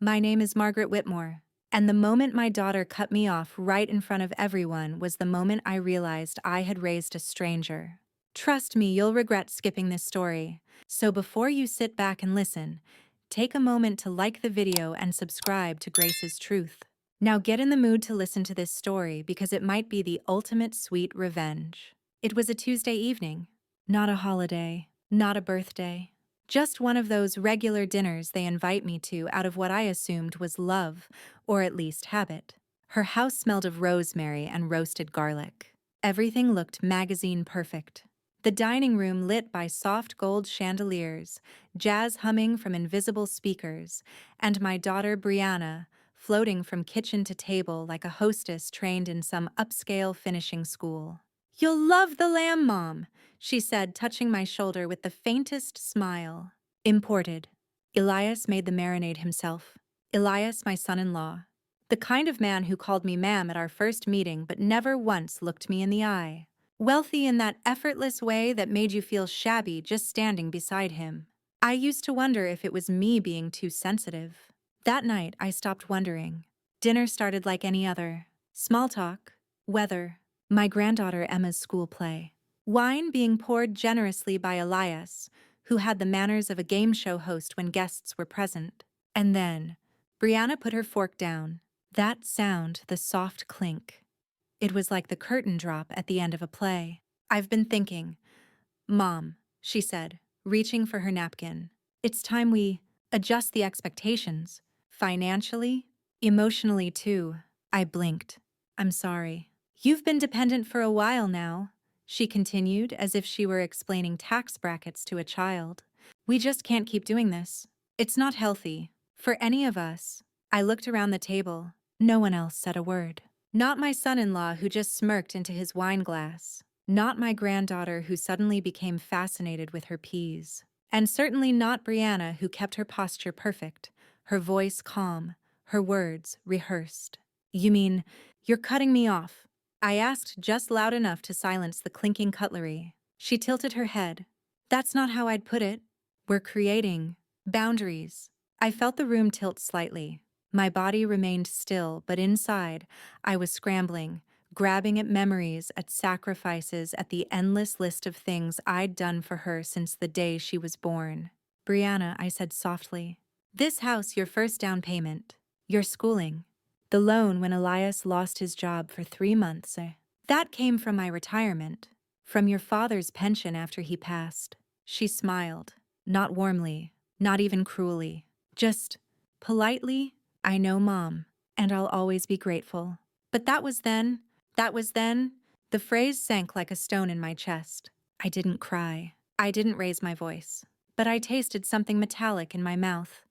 My name is Margaret Whitmore, and the moment my daughter cut me off right in front of everyone was the moment I realized I had raised a stranger. Trust me, you'll regret skipping this story. So before you sit back and listen, take a moment to like the video and subscribe to Grace's Truth. Now get in the mood to listen to this story because it might be the ultimate sweet revenge. It was a Tuesday evening, not a holiday, not a birthday. Just one of those regular dinners they invite me to out of what I assumed was love, or at least habit. Her house smelled of rosemary and roasted garlic. Everything looked magazine perfect. The dining room lit by soft gold chandeliers, jazz humming from invisible speakers, and my daughter Brianna floating from kitchen to table like a hostess trained in some upscale finishing school. "You'll love the lamb, Mom," she said, touching my shoulder with the faintest smile. Imported. Elias made the marinade himself. Elias, my son-in-law. The kind of man who called me ma'am at our first meeting but never once looked me in the eye. Wealthy in that effortless way that made you feel shabby just standing beside him. I used to wonder if it was me being too sensitive. That night, I stopped wondering. Dinner started like any other. Small talk, weather, my granddaughter Emma's school play. Wine being poured generously by Elias, who had the manners of a game show host when guests were present. And then, Brianna put her fork down. That sound, the soft clink. It was like the curtain drop at the end of a play. "I've been thinking, Mom," she said, reaching for her napkin. "It's time we adjust the expectations. Financially, emotionally too." I blinked. "I'm sorry. You've been dependent for a while now," she continued as if she were explaining tax brackets to a child. "We just can't keep doing this. It's not healthy. For any of us." I looked around the table. No one else said a word. Not my son-in-law who just smirked into his wine glass. Not my granddaughter who suddenly became fascinated with her peas. And certainly not Brianna who kept her posture perfect, her voice calm, her words rehearsed. "You mean, you're cutting me off?" I asked just loud enough to silence the clinking cutlery. She tilted her head. "That's not how I'd put it. We're creating boundaries." I felt the room tilt slightly. My body remained still, but inside, I was scrambling, grabbing at memories, at sacrifices, at the endless list of things I'd done for her since the day she was born. "Brianna," I said softly, "this house, your first down payment, your schooling, the loan when Elias lost his job for 3 months, that came from my retirement, from your father's pension after he passed." She smiled, not warmly, not even cruelly, just politely. "I know, Mom, and I'll always be grateful. But that was then. That was then." The phrase sank like a stone in my chest. I didn't cry. I didn't raise my voice. But I tasted something metallic in my mouth.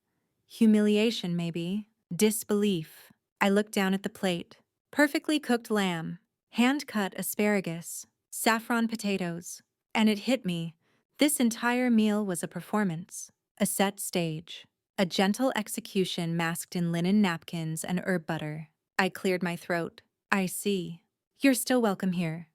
Humiliation, maybe. Disbelief. I looked down at the plate. Perfectly cooked lamb, hand-cut asparagus, saffron potatoes. And it hit me. This entire meal was a performance. A set stage. A gentle execution masked in linen napkins and herb butter. I cleared my throat. "I see. You're still welcome here."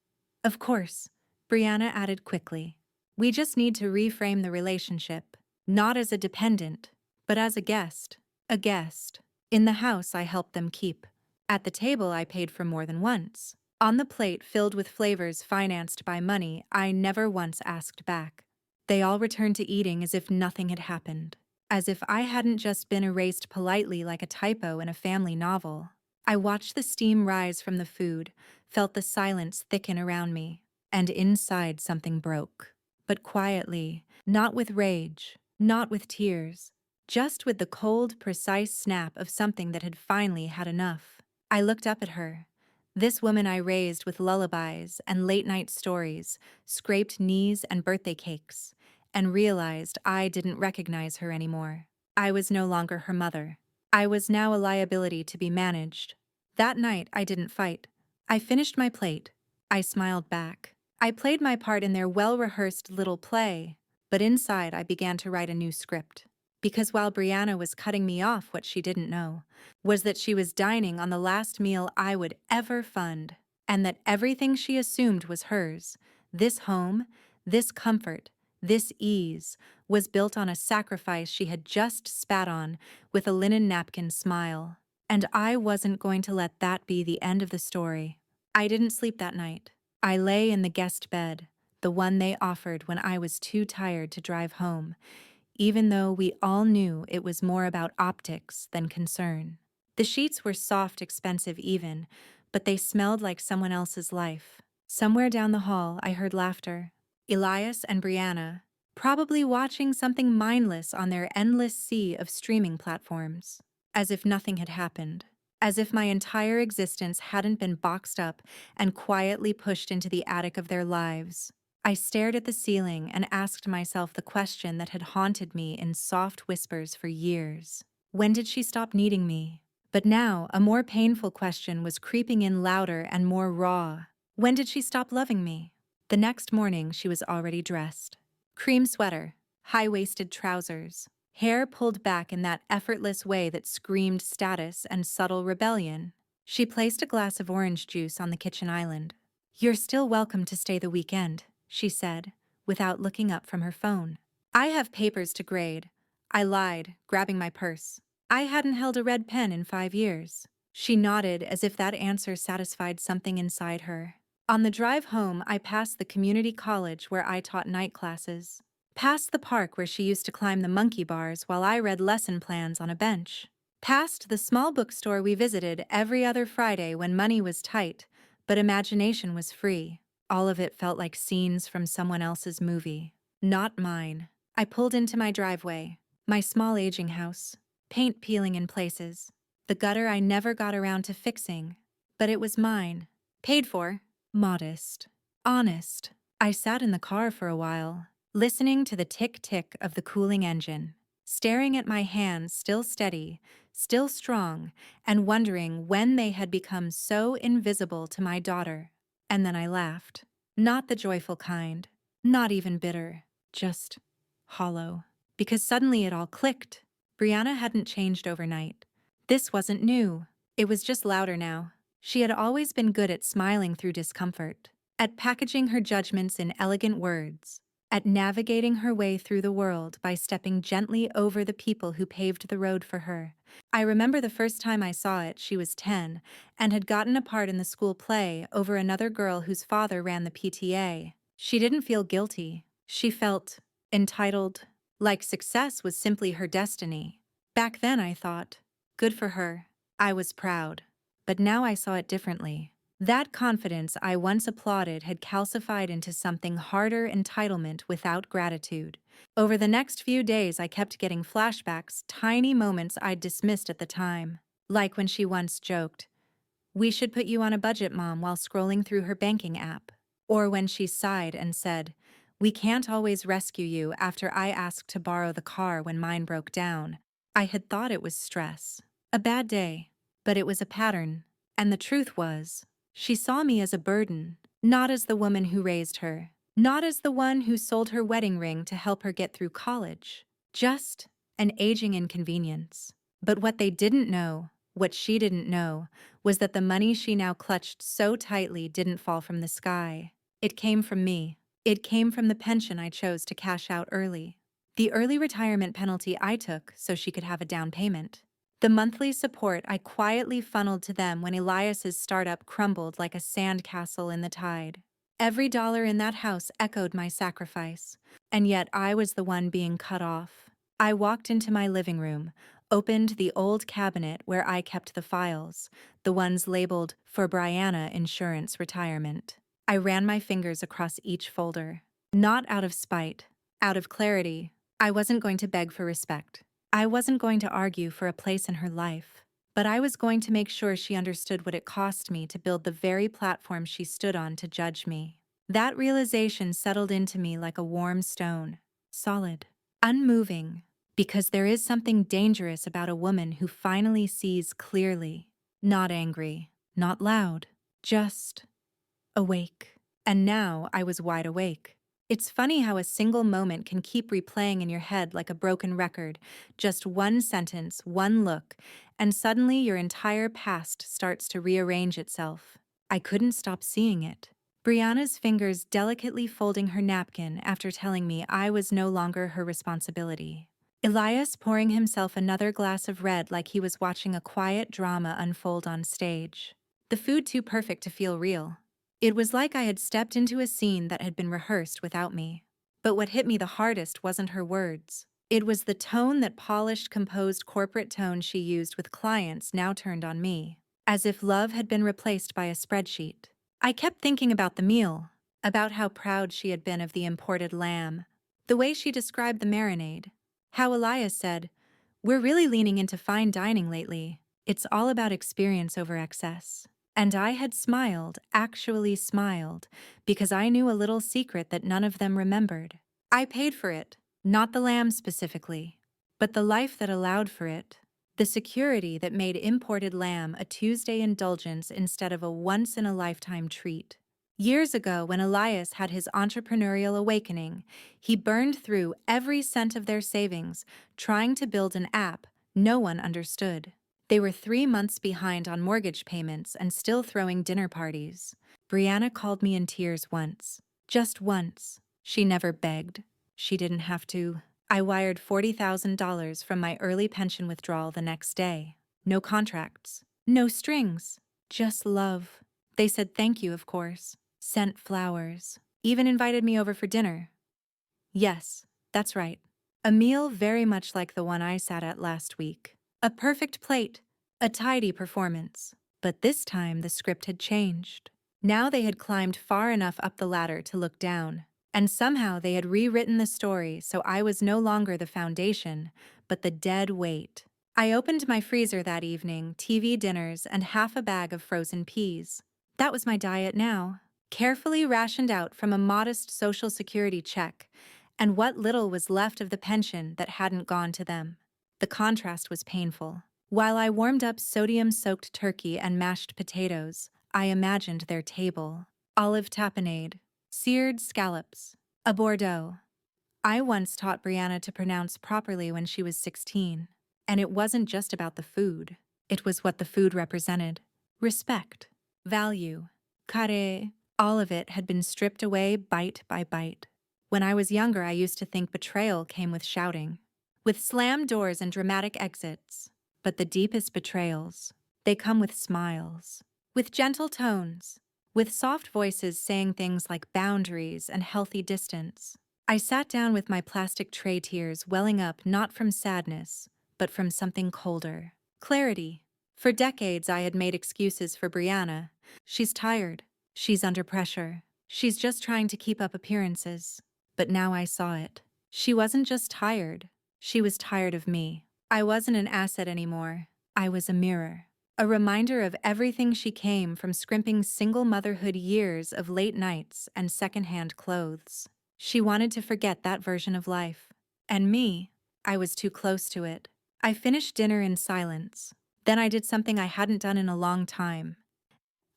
"Of course," Brianna added quickly. "We just need to reframe the relationship. Not as a dependent, but as a guest. A guest. In the house I helped them keep. At the table I paid for more than once. On the plate filled with flavors financed by money I never once asked back. They all returned to eating as if nothing had happened. As if I hadn't just been erased politely like a typo in a family novel. I watched the steam rise from the food, felt the silence thicken around me, and inside something broke. But quietly, not with rage, not with tears, just with the cold, precise snap of something that had finally had enough. I looked up at her. This woman I raised with lullabies and late-night stories, scraped knees and birthday cakes, and realized I didn't recognize her anymore. I was no longer her mother. I was now a liability to be managed. That night, I didn't fight. I finished my plate. I smiled back. I played my part in their well-rehearsed little play, but inside I began to write a new script. Because while Brianna was cutting me off, what she didn't know was that she was dining on the last meal I would ever fund, and that everything she assumed was hers, this home, this comfort, This ease was built on a sacrifice she had just spat on with a linen napkin smile. And I wasn't going to let that be the end of the story. I didn't sleep that night. I lay in the guest bed, the one they offered when I was too tired to drive home, even though we all knew it was more about optics than concern. The sheets were soft, expensive even, but they smelled like someone else's life. Somewhere down the hall, I heard laughter. Elias and Brianna, probably watching something mindless on their endless sea of streaming platforms. As if nothing had happened. As if my entire existence hadn't been boxed up and quietly pushed into the attic of their lives. I stared at the ceiling and asked myself the question that had haunted me in soft whispers for years. When did she stop needing me? But now, a more painful question was creeping in louder and more raw. When did she stop loving me? The next morning, she was already dressed. Cream sweater, high-waisted trousers, hair pulled back in that effortless way that screamed status and subtle rebellion. She placed a glass of orange juice on the kitchen island. "You're still welcome to stay the weekend," she said, without looking up from her phone. "I have papers to grade," I lied, grabbing my purse. I hadn't held a red pen in 5 years. She nodded as if that answer satisfied something inside her. On the drive home, I passed the community college where I taught night classes. Past the park where she used to climb the monkey bars while I read lesson plans on a bench. Past the small bookstore we visited every other Friday when money was tight, but imagination was free. All of it felt like scenes from someone else's movie. Not mine. I pulled into my driveway. My small aging house. Paint peeling in places. The gutter I never got around to fixing. But it was mine. Paid for. Modest. Honest. I sat in the car for a while, listening to the tick-tick of the cooling engine, staring at my hands still steady, still strong, and wondering when they had become so invisible to my daughter. And then I laughed. Not the joyful kind, not even bitter, just hollow. Because suddenly it all clicked. Brianna hadn't changed overnight. This wasn't new. It was just louder now. She had always been good at smiling through discomfort, at packaging her judgments in elegant words, at navigating her way through the world by stepping gently over the people who paved the road for her. I remember the first time I saw it, she was 10, and had gotten a part in the school play over another girl whose father ran the PTA. She didn't feel guilty. She felt entitled, like success was simply her destiny. Back then, I thought, good for her. I was proud. But now I saw it differently. That confidence I once applauded had calcified into something harder: entitlement without gratitude. Over the next few days, I kept getting flashbacks, tiny moments I'd dismissed at the time. Like when she once joked, "We should put you on a budget, Mom," while scrolling through her banking app. Or when she sighed and said, "We can't always rescue you," after I asked to borrow the car when mine broke down. I had thought it was stress. A bad day. But it was a pattern. And the truth was, she saw me as a burden, not as the woman who raised her, not as the one who sold her wedding ring to help her get through college. Just an aging inconvenience. But what they didn't know, what she didn't know, was that the money she now clutched so tightly didn't fall from the sky. It came from me. It came from the pension I chose to cash out early. The early retirement penalty I took so she could have a down payment. The monthly support I quietly funneled to them when Elias's startup crumbled like a sandcastle in the tide. Every dollar in that house echoed my sacrifice, and yet I was the one being cut off. I walked into my living room, opened the old cabinet where I kept the files, the ones labeled "For Brianna Insurance Retirement." I ran my fingers across each folder. Not out of spite, out of clarity. I wasn't going to beg for respect. I wasn't going to argue for a place in her life, but I was going to make sure she understood what it cost me to build the very platform she stood on to judge me. That realization settled into me like a warm stone, solid, unmoving, because there is something dangerous about a woman who finally sees clearly, not angry, not loud, just awake. And now I was wide awake. It's funny how a single moment can keep replaying in your head like a broken record, just one sentence, one look, and suddenly your entire past starts to rearrange itself. I couldn't stop seeing it. Brianna's fingers delicately folding her napkin after telling me I was no longer her responsibility. Elias pouring himself another glass of red like he was watching a quiet drama unfold on stage. The food too perfect to feel real. It was like I had stepped into a scene that had been rehearsed without me. But what hit me the hardest wasn't her words. It was the tone, that polished, composed corporate tone she used with clients now turned on me, as if love had been replaced by a spreadsheet. I kept thinking about the meal, about how proud she had been of the imported lamb, the way she described the marinade, how Elias said, "We're really leaning into fine dining lately. It's all about experience over excess." And I had smiled, actually smiled, because I knew a little secret that none of them remembered. I paid for it, not the lamb specifically, but the life that allowed for it. The security that made imported lamb a Tuesday indulgence instead of a once-in-a-lifetime treat. Years ago, when Elias had his entrepreneurial awakening, he burned through every cent of their savings trying to build an app no one understood. They were 3 months behind on mortgage payments and still throwing dinner parties. Brianna called me in tears once. Just once. She never begged. She didn't have to. I wired $40,000 from my early pension withdrawal the next day. No contracts. No strings. Just love. They said thank you, of course. Sent flowers. Even invited me over for dinner. Yes, that's right. A meal very much like the one I sat at last week. A perfect plate. A tidy performance. But this time the script had changed. Now they had climbed far enough up the ladder to look down. And somehow they had rewritten the story so I was no longer the foundation, but the dead weight. I opened my freezer that evening, TV dinners, and half a bag of frozen peas. That was my diet now. Carefully rationed out from a modest Social Security check, and what little was left of the pension that hadn't gone to them. The contrast was painful. While I warmed up sodium-soaked turkey and mashed potatoes, I imagined their table. Olive tapenade, seared scallops, a Bordeaux. I once taught Brianna to pronounce properly when she was 16, and it wasn't just about the food. It was what the food represented. Respect, value, care. All of it had been stripped away bite by bite. When I was younger, I used to think betrayal came with shouting, with slammed doors and dramatic exits. But the deepest betrayals, they come with smiles, with gentle tones, with soft voices saying things like boundaries and healthy distance. I sat down with my plastic tray, tears welling up not from sadness, but from something colder. Clarity. For decades I had made excuses for Brianna. She's tired. She's under pressure. She's just trying to keep up appearances. But now I saw it. She wasn't just tired. She was tired of me. I wasn't an asset anymore. I was a mirror. A reminder of everything she came from, scrimping single motherhood, years of late nights and secondhand clothes. She wanted to forget that version of life. And me, I was too close to it. I finished dinner in silence. Then I did something I hadn't done in a long time.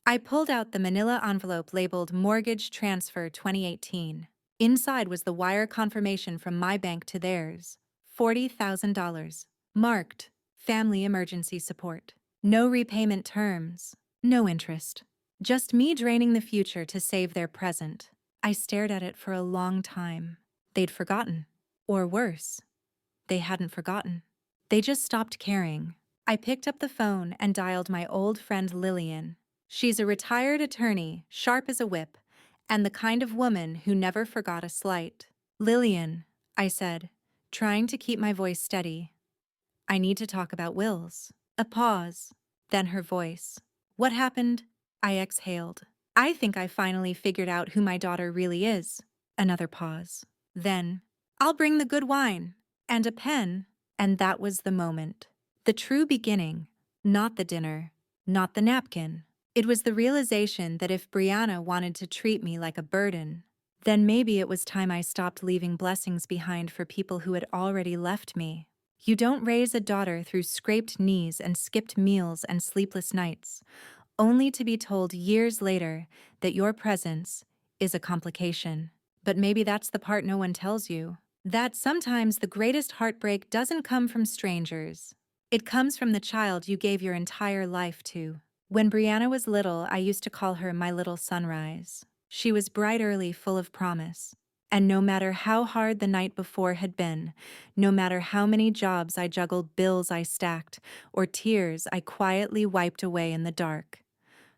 I pulled out the manila envelope labeled Mortgage Transfer 2018. Inside was the wire confirmation from my bank to theirs. $40,000. Marked, Family Emergency Support. No repayment terms. No interest. Just me draining the future to save their present. I stared at it for a long time. They'd forgotten. Or worse, they hadn't forgotten. They just stopped caring. I picked up the phone and dialed my old friend Lillian. She's a retired attorney, sharp as a whip, and the kind of woman who never forgot a slight. "Lillian," I said, trying to keep my voice steady. "I need to talk about wills." A pause. Then her voice. "What happened?" I exhaled. "I think I finally figured out who my daughter really is." Another pause. Then, "I'll bring the good wine. And a pen." And that was the moment. The true beginning. Not the dinner. Not the napkin. It was the realization that if Brianna wanted to treat me like a burden, then maybe it was time I stopped leaving blessings behind for people who had already left me. You don't raise a daughter through scraped knees and skipped meals and sleepless nights, only to be told years later that your presence is a complication. But maybe that's the part no one tells you. That sometimes the greatest heartbreak doesn't come from strangers. It comes from the child you gave your entire life to. When Brianna was little, I used to call her my little sunrise. She was bright early, full of promise. And no matter how hard the night before had been, no matter how many jobs I juggled, bills I stacked, or tears I quietly wiped away in the dark,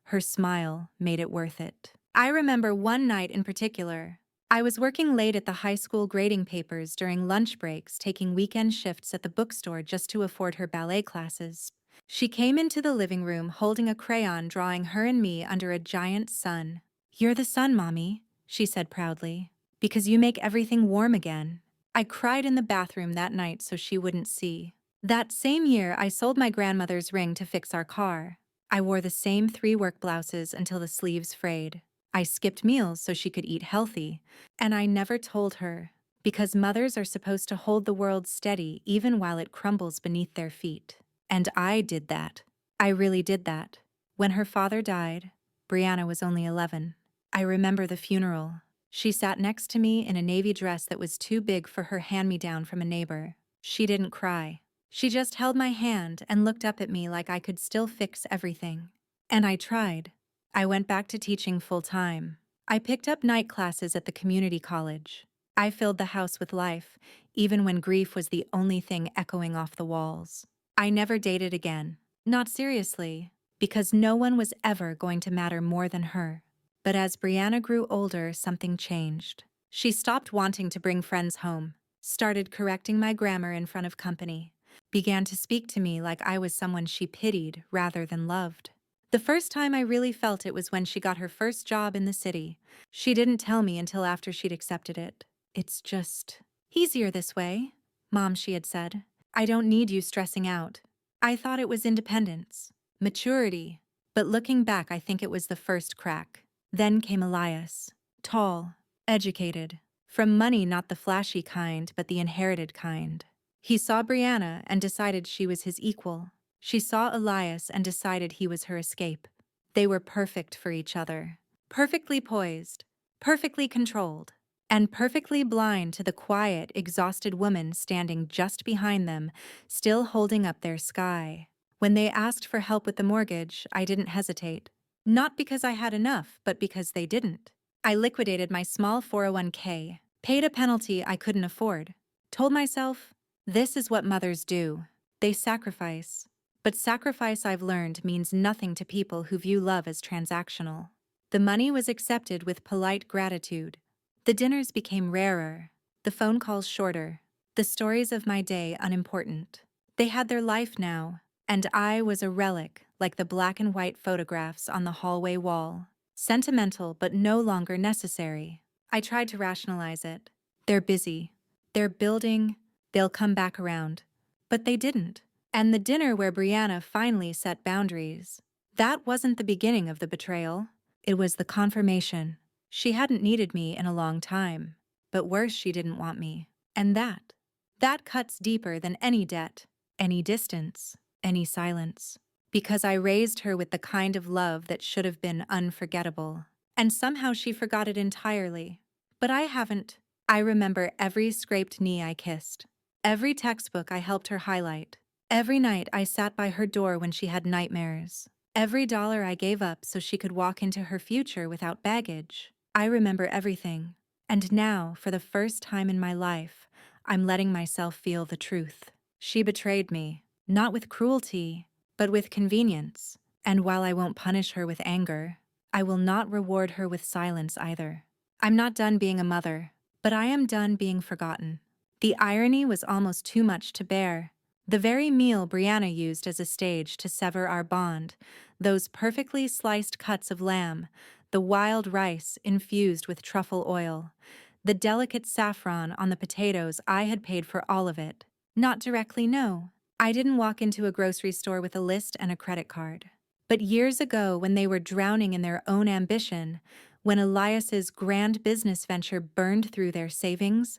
her smile made it worth it. I remember one night in particular. I was working late at the high school grading papers during lunch breaks, taking weekend shifts at the bookstore just to afford her ballet classes. She came into the living room holding a crayon, drawing her and me under a giant sun. "You're the sun, Mommy," she said proudly, "because you make everything warm again." I cried in the bathroom that night so she wouldn't see. That same year, I sold my grandmother's ring to fix our car. I wore the same 3 work blouses until the sleeves frayed. I skipped meals so she could eat healthy. And I never told her, because mothers are supposed to hold the world steady even while it crumbles beneath their feet. And I did that. I really did that. When her father died, Brianna was only 11. I remember the funeral. She sat next to me in a navy dress that was too big for her hand-me-down from a neighbor. She didn't cry. She just held my hand and looked up at me like I could still fix everything. And I tried. I went back to teaching full-time. I picked up night classes at the community college. I filled the house with life, even when grief was the only thing echoing off the walls. I never dated again. Not seriously, because no one was ever going to matter more than her. But as Brianna grew older, something changed. She stopped wanting to bring friends home, started correcting my grammar in front of company, began to speak to me like I was someone she pitied rather than loved. The first time I really felt it was when she got her first job in the city. She didn't tell me until after she'd accepted it. "It's just easier this way, Mom," she had said. "I don't need you stressing out." I thought it was independence, maturity, but looking back, I think it was the first crack. Then came Elias, tall, educated, from money, not the flashy kind, but the inherited kind. He saw Brianna and decided she was his equal. She saw Elias and decided he was her escape. They were perfect for each other. Perfectly poised, perfectly controlled, and perfectly blind to the quiet, exhausted woman standing just behind them, still holding up their sky. When they asked for help with the mortgage, I didn't hesitate. Not because I had enough, but because they didn't. I liquidated my small 401k, paid a penalty I couldn't afford, told myself, this is what mothers do. They sacrifice. But sacrifice, I've learned, means nothing to people who view love as transactional. The money was accepted with polite gratitude. The dinners became rarer, the phone calls shorter, the stories of my day unimportant. They had their life now, and I was a relic, like the black and white photographs on the hallway wall. Sentimental, but no longer necessary. I tried to rationalize it. They're busy. They're building. They'll come back around. But they didn't. And the dinner where Brianna finally set boundaries, that wasn't the beginning of the betrayal. It was the confirmation. She hadn't needed me in a long time. But worse, she didn't want me. And that cuts deeper than any debt, any distance, any silence. Because I raised her with the kind of love that should have been unforgettable. And somehow she forgot it entirely. But I haven't. I remember every scraped knee I kissed, every textbook I helped her highlight, every night I sat by her door when she had nightmares, every dollar I gave up so she could walk into her future without baggage. I remember everything. And now, for the first time in my life, I'm letting myself feel the truth. She betrayed me, not with cruelty, but with convenience. And while I won't punish her with anger, I will not reward her with silence either. I'm not done being a mother, but I am done being forgotten. The irony was almost too much to bear. The very meal Brianna used as a stage to sever our bond, those perfectly sliced cuts of lamb, the wild rice infused with truffle oil, the delicate saffron on the potatoes, I had paid for all of it. Not directly, no. I didn't walk into a grocery store with a list and a credit card. But years ago, when they were drowning in their own ambition, when Elias's grand business venture burned through their savings,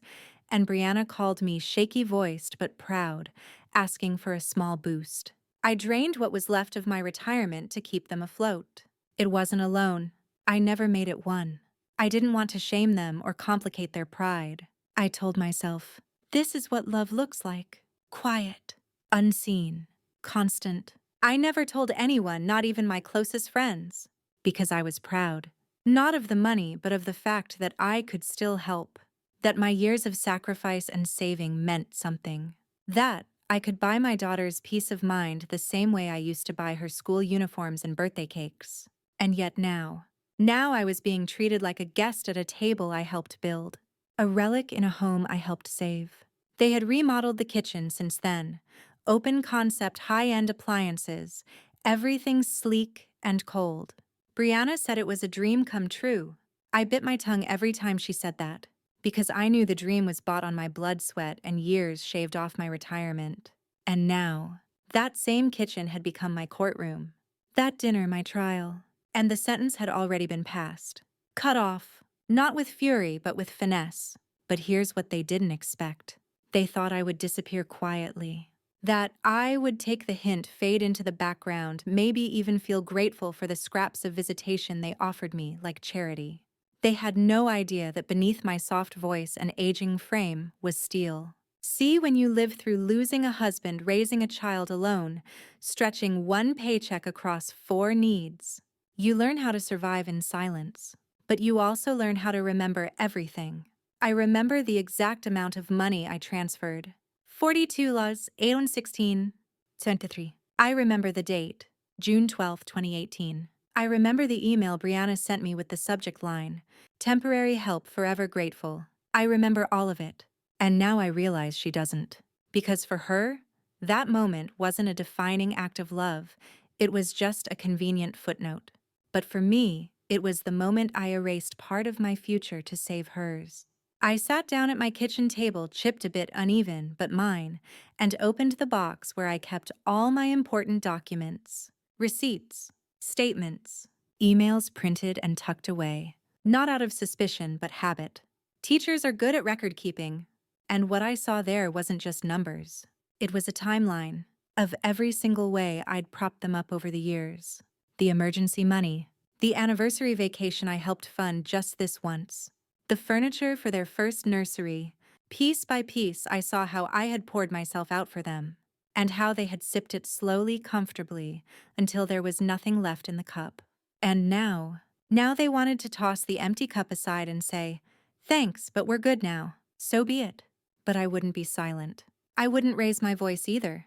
and Brianna called me shaky-voiced but proud, asking for a small boost, I drained what was left of my retirement to keep them afloat. It wasn't a loan. I never made it one. I didn't want to shame them or complicate their pride. I told myself, this is what love looks like. Quiet, unseen, constant. I never told anyone, not even my closest friends, because I was proud. Not of the money, but of the fact that I could still help. That my years of sacrifice and saving meant something. That I could buy my daughter's peace of mind the same way I used to buy her school uniforms and birthday cakes. And yet now I was being treated like a guest at a table I helped build, a relic in a home I helped save. They had remodeled the kitchen since then, open concept high-end appliances, everything sleek and cold. Brianna said it was a dream come true. I bit my tongue every time she said that, because I knew the dream was bought on my blood, sweat, and years shaved off my retirement. And now, that same kitchen had become my courtroom. That dinner, my trial. And the sentence had already been passed. Cut off, not with fury, but with finesse. But here's what they didn't expect. They thought I would disappear quietly. That I would take the hint, fade into the background, maybe even feel grateful for the scraps of visitation they offered me like charity. They had no idea that beneath my soft voice and aging frame was steel. See, when you live through losing a husband, raising a child alone, stretching one paycheck across 4 needs, you learn how to survive in silence. But you also learn how to remember everything. I remember the exact amount of money I transferred. 42 laws, 816, 23. I remember the date, June 12, 2018. I remember the email Brianna sent me with the subject line, "Temporary help, forever grateful." I remember all of it. And now I realize she doesn't. Because for her, that moment wasn't a defining act of love, it was just a convenient footnote. But for me, it was the moment I erased part of my future to save hers. I sat down at my kitchen table, chipped a bit uneven, but mine, and opened the box where I kept all my important documents, receipts, statements, emails printed and tucked away, not out of suspicion, but habit. Teachers are good at record keeping, and what I saw there wasn't just numbers. It was a timeline of every single way I'd propped them up over the years. The emergency money, the anniversary vacation I helped fund just this once, the furniture for their first nursery. Piece by piece, I saw how I had poured myself out for them, and how they had sipped it slowly, comfortably, until there was nothing left in the cup. And now they wanted to toss the empty cup aside and say, "Thanks, but we're good now. So be it." But I wouldn't be silent. I wouldn't raise my voice either.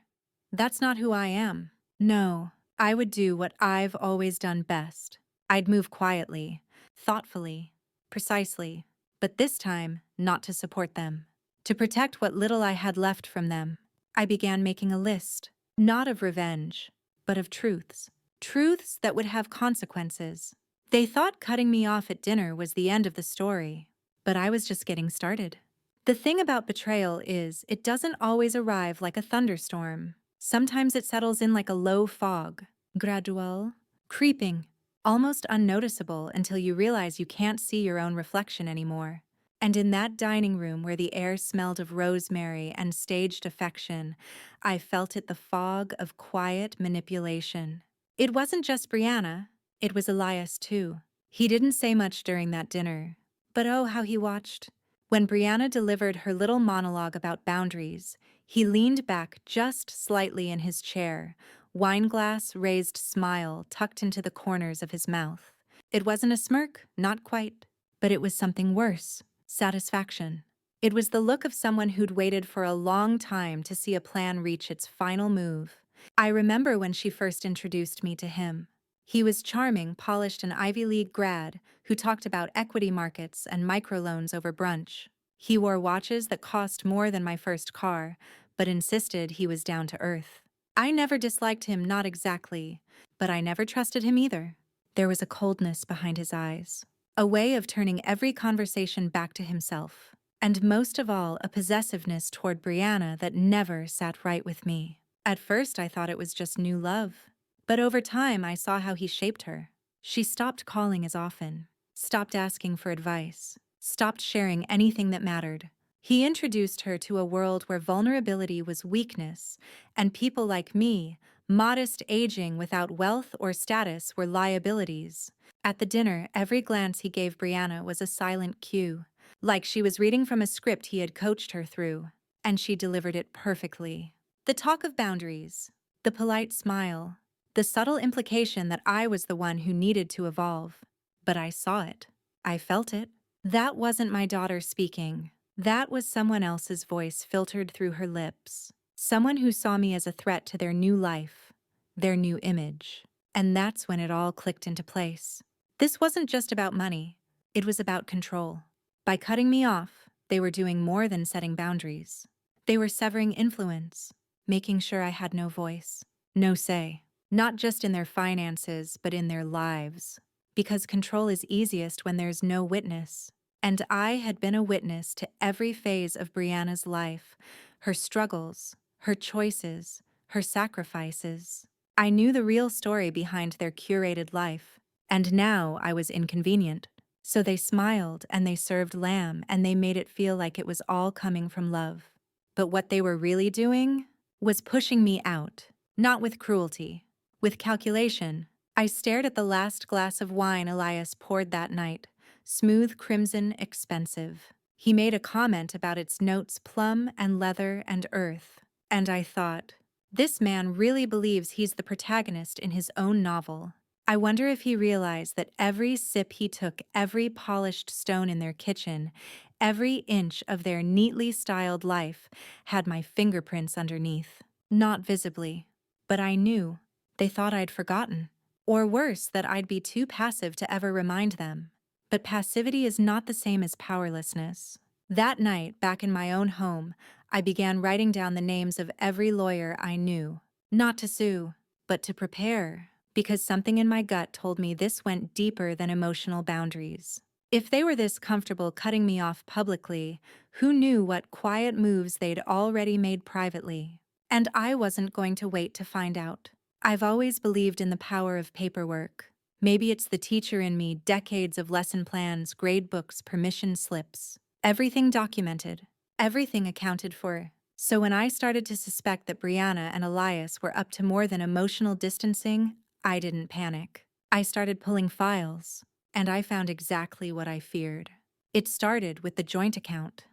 That's not who I am. No, I would do what I've always done best. I'd move quietly, thoughtfully, precisely, but this time not to support them. To protect what little I had left from them, I began making a list, not of revenge, but of truths. Truths that would have consequences. They thought cutting me off at dinner was the end of the story, but I was just getting started. The thing about betrayal is it doesn't always arrive like a thunderstorm. Sometimes it settles in like a low fog, gradual, creeping, almost unnoticeable until you realize you can't see your own reflection anymore. And in that dining room where the air smelled of rosemary and staged affection, I felt it, the fog of quiet manipulation. It wasn't just Brianna, it was Elias too. He didn't say much during that dinner, but oh, how he watched. When Brianna delivered her little monologue about boundaries, he leaned back just slightly in his chair, wineglass raised smile tucked into the corners of his mouth. It wasn't a smirk, not quite, but it was something worse, satisfaction. It was the look of someone who'd waited for a long time to see a plan reach its final move. I remember when she first introduced me to him. He was charming, polished, an Ivy League grad who talked about equity markets and microloans over brunch. He wore watches that cost more than my first car, but insisted he was down to earth. I never disliked him, not exactly, but I never trusted him either. There was a coldness behind his eyes, a way of turning every conversation back to himself, and most of all, a possessiveness toward Brianna that never sat right with me. At first, I thought it was just new love. But over time, I saw how he shaped her. She stopped calling as often, stopped asking for advice, stopped sharing anything that mattered. He introduced her to a world where vulnerability was weakness, and people like me, modest aging without wealth or status, were liabilities. At the dinner, every glance he gave Brianna was a silent cue, like she was reading from a script he had coached her through, and she delivered it perfectly. The talk of boundaries, the polite smile, the subtle implication that I was the one who needed to evolve. But I saw it. I felt it. That wasn't my daughter speaking. That was someone else's voice filtered through her lips. Someone who saw me as a threat to their new life, their new image. And that's when it all clicked into place. This wasn't just about money. It was about control. By cutting me off, they were doing more than setting boundaries. They were severing influence, making sure I had no voice, no say, not just in their finances, but in their lives. Because control is easiest when there's no witness. And I had been a witness to every phase of Brianna's life, her struggles, her choices, her sacrifices. I knew the real story behind their curated life, and now I was inconvenient. So they smiled and they served lamb and they made it feel like it was all coming from love. But what they were really doing was pushing me out, not with cruelty, with calculation. I stared at the last glass of wine Elias poured that night, smooth crimson, expensive. He made a comment about its notes plum and leather and earth, and I thought, this man really believes he's the protagonist in his own novel. I wonder if he realized that every sip he took, every polished stone in their kitchen, every inch of their neatly styled life had my fingerprints underneath. Not visibly, but I knew. They thought I'd forgotten. Or worse, that I'd be too passive to ever remind them. But passivity is not the same as powerlessness. That night, back in my own home, I began writing down the names of every lawyer I knew. Not to sue, but to prepare, because something in my gut told me this went deeper than emotional boundaries. If they were this comfortable cutting me off publicly, who knew what quiet moves they'd already made privately? And I wasn't going to wait to find out. I've always believed in the power of paperwork. Maybe it's the teacher in me, decades of lesson plans, grade books, permission slips. Everything documented, everything accounted for. So when I started to suspect that Brianna and Elias were up to more than emotional distancing, I didn't panic. I started pulling files, and I found exactly what I feared. It started with the joint account.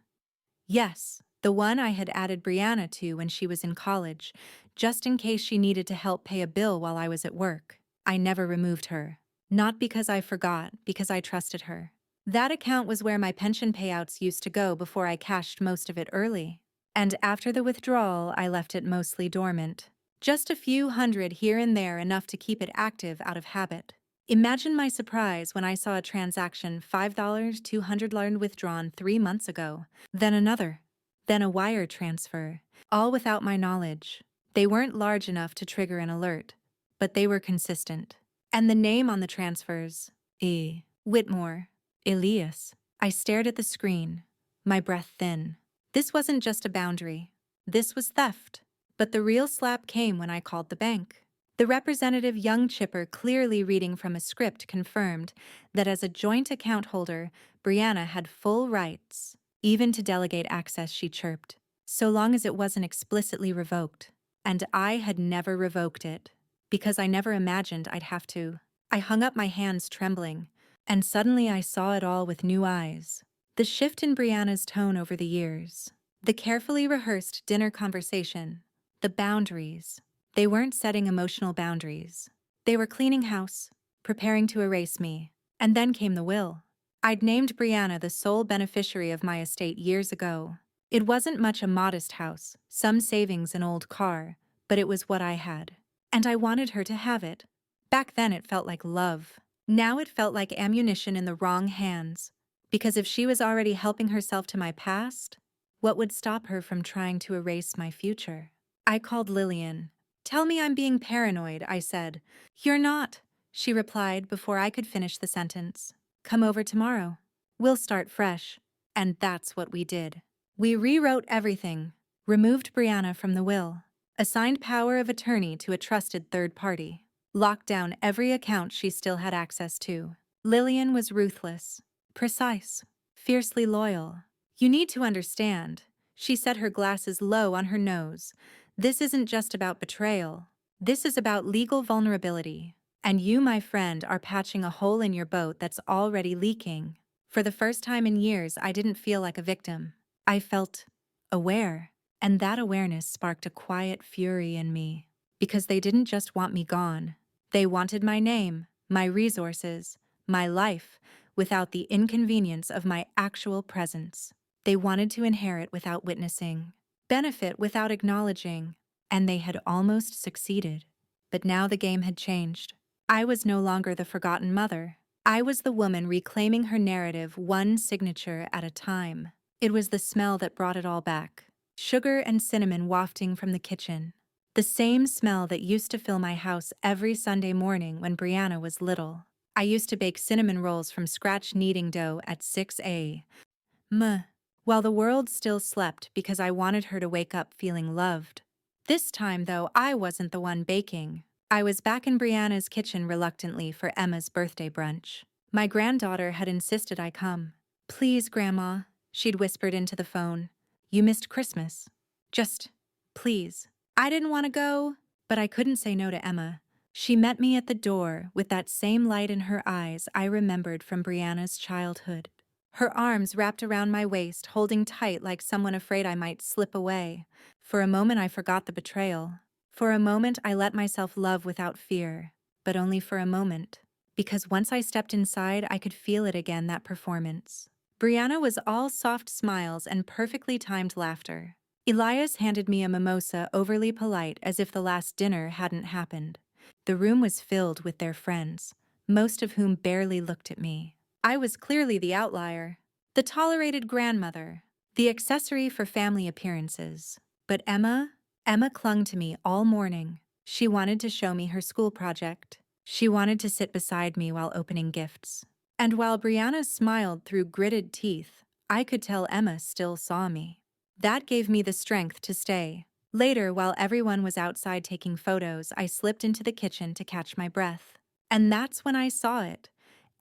Yes, the one I had added Brianna to when she was in college, just in case she needed to help pay a bill while I was at work. I never removed her. Not because I forgot, because I trusted her. That account was where my pension payouts used to go before I cashed most of it early. And after the withdrawal, I left it mostly dormant. Just a few hundred here and there, enough to keep it active out of habit. Imagine my surprise when I saw a transaction $5, $200 withdrawn 3 months ago, then another, then a wire transfer, all without my knowledge. They weren't large enough to trigger an alert, but they were consistent. And the name on the transfers, Whitmore, Elias. I stared at the screen, my breath thin. This wasn't just a boundary. This was theft. But the real slap came when I called the bank. The representative, young chipper, clearly reading from a script, confirmed that as a joint account holder, Brianna had full rights, even to delegate access, she chirped, so long as it wasn't explicitly revoked. And I had never revoked it, because I never imagined I'd have to. I hung up my hands trembling, and suddenly I saw it all with new eyes. The shift in Brianna's tone over the years, the carefully rehearsed dinner conversation, the boundaries. They weren't setting emotional boundaries. They were cleaning house, preparing to erase me. And then came the will. I'd named Brianna the sole beneficiary of my estate years ago. It wasn't much, a modest house, some savings, an old car, but it was what I had. And I wanted her to have it. Back then it felt like love. Now it felt like ammunition in the wrong hands. Because if she was already helping herself to my past, what would stop her from trying to erase my future? I called Lillian. "Tell me I'm being paranoid," I said. "You're not," she replied before I could finish the sentence. "Come over tomorrow. We'll start fresh." And that's what we did. We rewrote everything, removed Brianna from the will, assigned power of attorney to a trusted third party, locked down every account she still had access to. Lillian was ruthless, precise, fiercely loyal. "You need to understand," she set her glasses low on her nose. "This isn't just about betrayal. This is about legal vulnerability. And you, my friend, are patching a hole in your boat that's already leaking." For the first time in years, I didn't feel like a victim. I felt aware, and that awareness sparked a quiet fury in me. Because they didn't just want me gone. They wanted my name, my resources, my life, without the inconvenience of my actual presence. They wanted to inherit without witnessing, benefit without acknowledging, and they had almost succeeded. But now the game had changed. I was no longer the forgotten mother. I was the woman reclaiming her narrative one signature at a time. It was the smell that brought it all back. Sugar and cinnamon wafting from the kitchen. The same smell that used to fill my house every Sunday morning when Brianna was little. I used to bake cinnamon rolls from scratch kneading dough at 6 a.m. while the world still slept because I wanted her to wake up feeling loved. This time, though, I wasn't the one baking. I was back in Brianna's kitchen reluctantly for Emma's birthday brunch. My granddaughter had insisted I come. "Please, Grandma," she'd whispered into the phone. "You missed Christmas. Just, please." I didn't want to go, but I couldn't say no to Emma. She met me at the door with that same light in her eyes I remembered from Brianna's childhood. Her arms wrapped around my waist, holding tight like someone afraid I might slip away. For a moment I forgot the betrayal. For a moment I let myself love without fear, but only for a moment. Because once I stepped inside, I could feel it again, that performance. Brianna was all soft smiles and perfectly timed laughter. Elias handed me a mimosa, overly polite, as if the last dinner hadn't happened. The room was filled with their friends, most of whom barely looked at me. I was clearly the outlier, the tolerated grandmother, the accessory for family appearances. But Emma clung to me all morning. She wanted to show me her school project. She wanted to sit beside me while opening gifts. And while Brianna smiled through gritted teeth, I could tell Emma still saw me. That gave me the strength to stay. Later, while everyone was outside taking photos, I slipped into the kitchen to catch my breath. And that's when I saw it.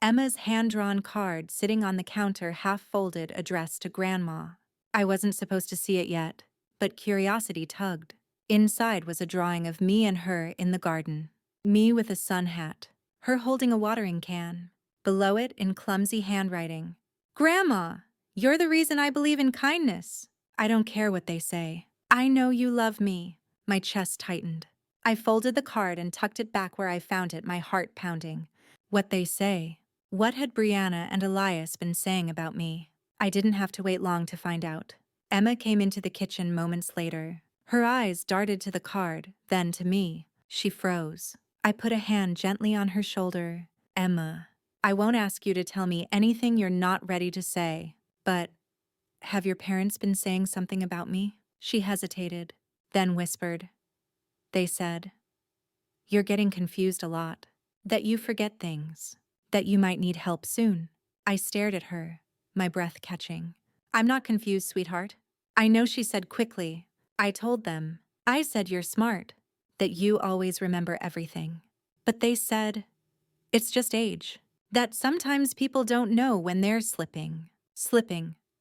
Emma's hand-drawn card sitting on the counter, half-folded, addressed to Grandma. I wasn't supposed to see it yet, but curiosity tugged. Inside was a drawing of me and her in the garden. Me with a sun hat, her holding a watering can. Below it, in clumsy handwriting, "Grandma, you're the reason I believe in kindness. I don't care what they say. I know you love me." My chest tightened. I folded the card and tucked it back where I found it, my heart pounding. What they say. What had Brianna and Elias been saying about me? I didn't have to wait long to find out. Emma came into the kitchen moments later. Her eyes darted to the card, then to me. She froze. I put a hand gently on her shoulder. "Emma, I won't ask you to tell me anything you're not ready to say, but have your parents been saying something about me?" She hesitated, then whispered. "They said you're getting confused a lot, that you forget things, that you might need help soon." I stared at her, my breath catching. "I'm not confused, sweetheart." "I know," she said quickly. "I told them. I said you're smart, that you always remember everything. But they said it's just age, that sometimes people don't know when they're slipping."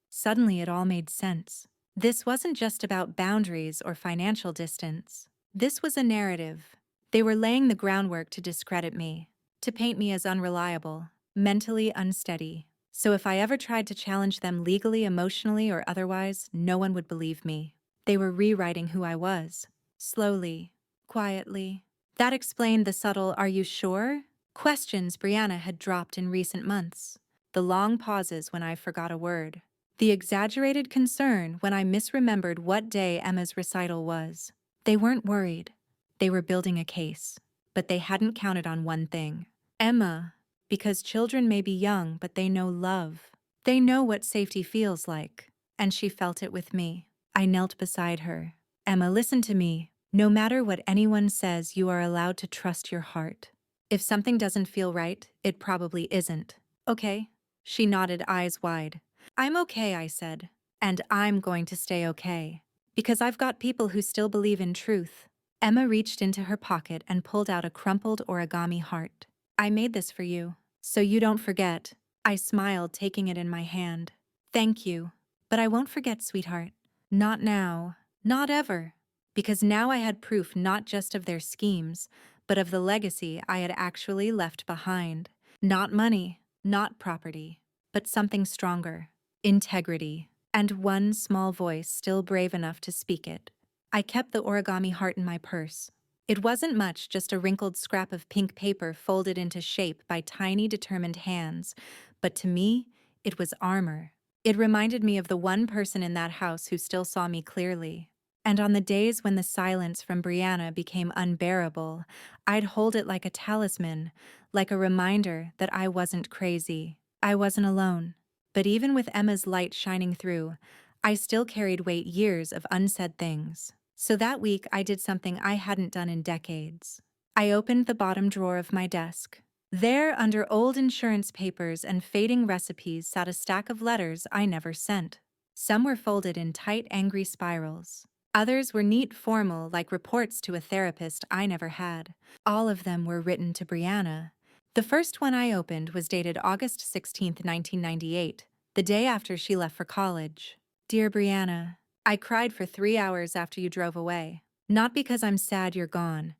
Suddenly it all made sense. This wasn't just about boundaries or financial distance. This was a narrative. They were laying the groundwork to discredit me, to paint me as unreliable, mentally unsteady. So if I ever tried to challenge them legally, emotionally, or otherwise, no one would believe me. They were rewriting who I was. Slowly, quietly. That explained the subtle "are you sure?" questions Brianna had dropped in recent months. The long pauses when I forgot a word. The exaggerated concern when I misremembered what day Emma's recital was. They weren't worried. They were building a case. But they hadn't counted on one thing. Emma, because children may be young, but they know love. They know what safety feels like. And she felt it with me. I knelt beside her. "Emma, listen to me. No matter what anyone says, you are allowed to trust your heart. If something doesn't feel right, it probably isn't. Okay?" She nodded, eyes wide. "I'm okay," I said. "And I'm going to stay okay. Because I've got people who still believe in truth." Emma reached into her pocket and pulled out a crumpled origami heart. "I made this for you, so you don't forget." I smiled, taking it in my hand. "Thank you. But I won't forget, sweetheart. Not now. Not ever." Because now I had proof not just of their schemes, but of the legacy I had actually left behind. Not money, not property, but something stronger. Integrity. And one small voice still brave enough to speak it. I kept the origami heart in my purse. It wasn't much, just a wrinkled scrap of pink paper folded into shape by tiny, determined hands. But to me, it was armor. It reminded me of the one person in that house who still saw me clearly. And on the days when the silence from Brianna became unbearable, I'd hold it like a talisman, like a reminder that I wasn't crazy. I wasn't alone. But even with Emma's light shining through, I still carried weight years of unsaid things. So that week, I did something I hadn't done in decades. I opened the bottom drawer of my desk. There, under old insurance papers and fading recipes, sat a stack of letters I never sent. Some were folded in tight, angry spirals. Others were neat, formal, like reports to a therapist I never had. All of them were written to Brianna. The first one I opened was dated August 16th, 1998, the day after she left for college. Dear Brianna, I cried for 3 hours after you drove away. Not because I'm sad you're gone,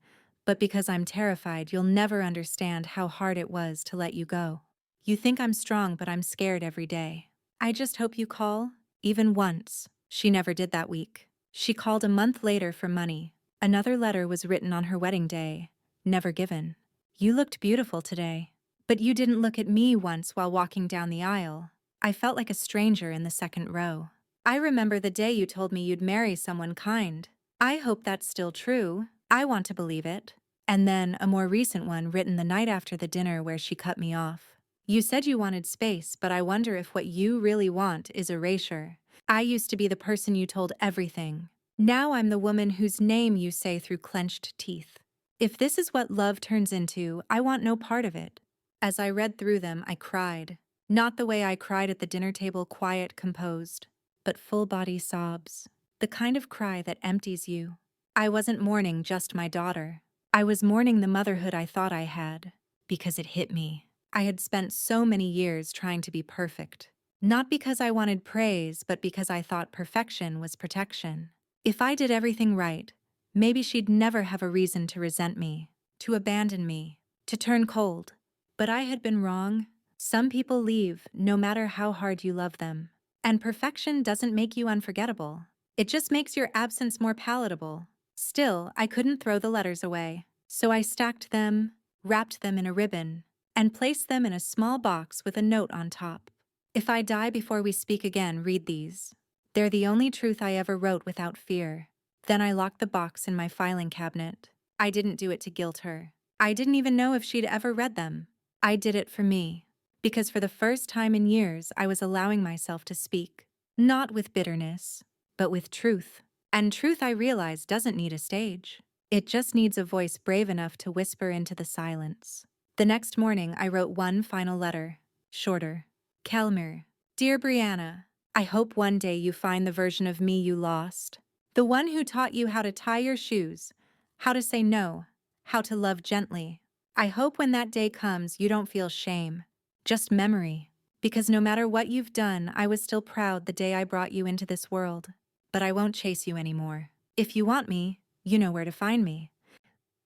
but because I'm terrified you'll never understand how hard it was to let you go. You think I'm strong, but I'm scared every day. I just hope you call, even once. She never did that week. She called a month later for money. Another letter was written on her wedding day, never given. You looked beautiful today, but you didn't look at me once while walking down the aisle. I felt like a stranger in the second row. I remember the day you told me you'd marry someone kind. I hope that's still true. I want to believe it. And then a more recent one written the night after the dinner where she cut me off. You said you wanted space, but I wonder if what you really want is erasure. I used to be the person you told everything. Now I'm the woman whose name you say through clenched teeth. If this is what love turns into, I want no part of it. As I read through them, I cried. Not the way I cried at the dinner table, quiet, composed, but full-body sobs. The kind of cry that empties you. I wasn't mourning just my daughter. I was mourning the motherhood I thought I had. Because it hit me. I had spent so many years trying to be perfect. Not because I wanted praise, but because I thought perfection was protection. If I did everything right, maybe she'd never have a reason to resent me, to abandon me, to turn cold. But I had been wrong. Some people leave, no matter how hard you love them. And perfection doesn't make you unforgettable. It just makes your absence more palatable. Still, I couldn't throw the letters away. So I stacked them, wrapped them in a ribbon, and placed them in a small box with a note on top. If I die before we speak again, read these. They're the only truth I ever wrote without fear. Then I locked the box in my filing cabinet. I didn't do it to guilt her. I didn't even know if she'd ever read them. I did it for me. Because for the first time in years, I was allowing myself to speak. Not with bitterness, but with truth. And truth, I realize, doesn't need a stage. It just needs a voice brave enough to whisper into the silence. The next morning, I wrote one final letter. Shorter. Kelmer. Dear Brianna, I hope one day you find the version of me you lost. The one who taught you how to tie your shoes, how to say no, how to love gently. I hope when that day comes, you don't feel shame, just memory. Because no matter what you've done, I was still proud the day I brought you into this world. But I won't chase you anymore. If you want me, you know where to find me.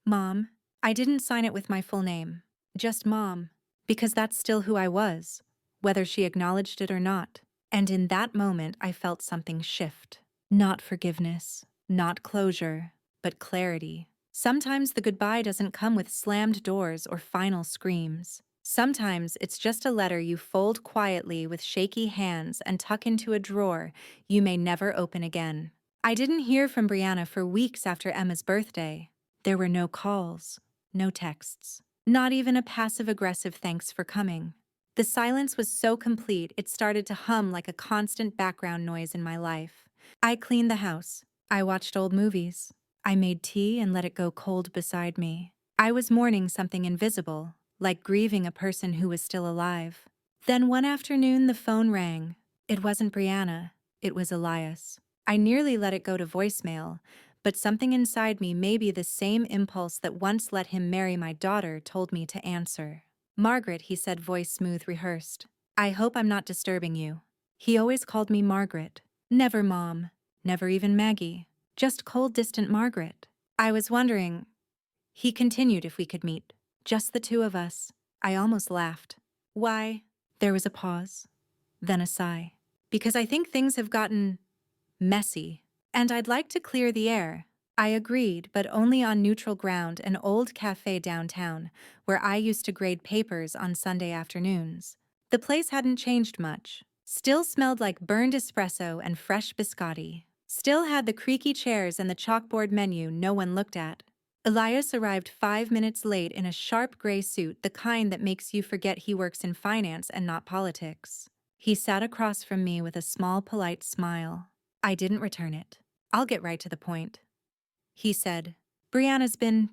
Mom, I didn't sign it with my full name. Just Mom. Because that's still who I was, whether she acknowledged it or not. And in that moment, I felt something shift. Not forgiveness, not closure, but clarity. Sometimes the goodbye doesn't come with slammed doors or final screams. Sometimes it's just a letter you fold quietly with shaky hands and tuck into a drawer you may never open again. I didn't hear from Brianna for weeks after Emma's birthday. There were no calls, no texts, not even a passive-aggressive thanks for coming. The silence was so complete it started to hum like a constant background noise in my life. I cleaned the house. I watched old movies. I made tea and let it go cold beside me. I was mourning something invisible, like grieving a person who was still alive. Then one afternoon the phone rang. It wasn't Brianna, it was Elias. I nearly let it go to voicemail, but something inside me, maybe the same impulse that once let him marry my daughter, told me to answer. Margaret, he said, voice smooth, rehearsed. I hope I'm not disturbing you. He always called me Margaret. Never Mom, never even Maggie. Just cold, distant Margaret. I was wondering, he continued, if we could meet. Just the two of us. I almost laughed. Why? There was a pause, then a sigh. Because I think things have gotten messy, and I'd like to clear the air. I agreed, but only on neutral ground, an old cafe downtown, where I used to grade papers on Sunday afternoons. The place hadn't changed much. Still smelled like burned espresso and fresh biscotti. Still had the creaky chairs and the chalkboard menu no one looked at. Elias arrived 5 minutes late in a sharp gray suit, the kind that makes you forget he works in finance and not politics. He sat across from me with a small, polite smile. I didn't return it. I'll get right to the point. He said, Brianna's been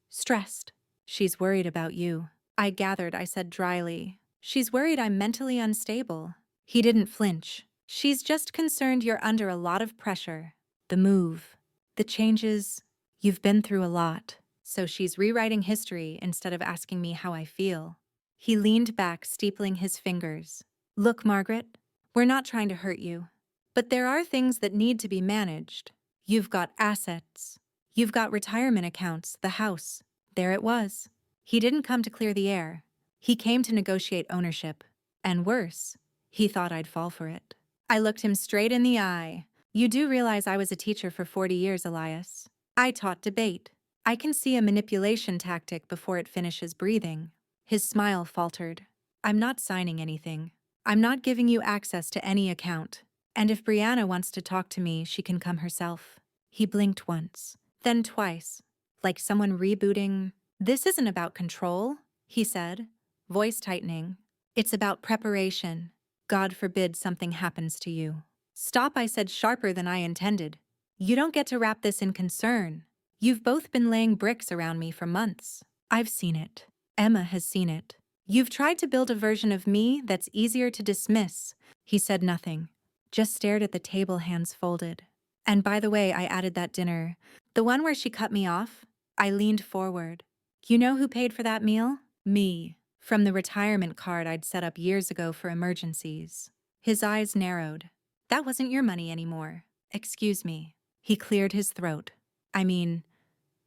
stressed. She's worried about you. I gathered, I said dryly. She's worried I'm mentally unstable. He didn't flinch. She's just concerned you're under a lot of pressure. The move, the changes, you've been through a lot. So she's rewriting history instead of asking me how I feel. He leaned back, steepling his fingers. Look, Margaret, we're not trying to hurt you. But there are things that need to be managed. You've got assets. You've got retirement accounts, the house. There it was. He didn't come to clear the air. He came to negotiate ownership. And worse, he thought I'd fall for it. I looked him straight in the eye. You do realize I was a teacher for 40 years, Elias. I taught debate. I can see a manipulation tactic before it finishes breathing. His smile faltered. I'm not signing anything. I'm not giving you access to any account. And if Brianna wants to talk to me, she can come herself. He blinked once, then twice, like someone rebooting. This isn't about control, he said, voice tightening. It's about preparation. God forbid something happens to you. Stop, I said, sharper than I intended. You don't get to wrap this in concern. You've both been laying bricks around me for months. I've seen it. Emma has seen it. You've tried to build a version of me that's easier to dismiss. He said nothing, just stared at the table, hands folded. And by the way, I added that dinner. The one where she cut me off? I leaned forward. You know who paid for that meal? Me. From the retirement card I'd set up years ago for emergencies. His eyes narrowed. That wasn't your money anymore. Excuse me. He cleared his throat. I mean,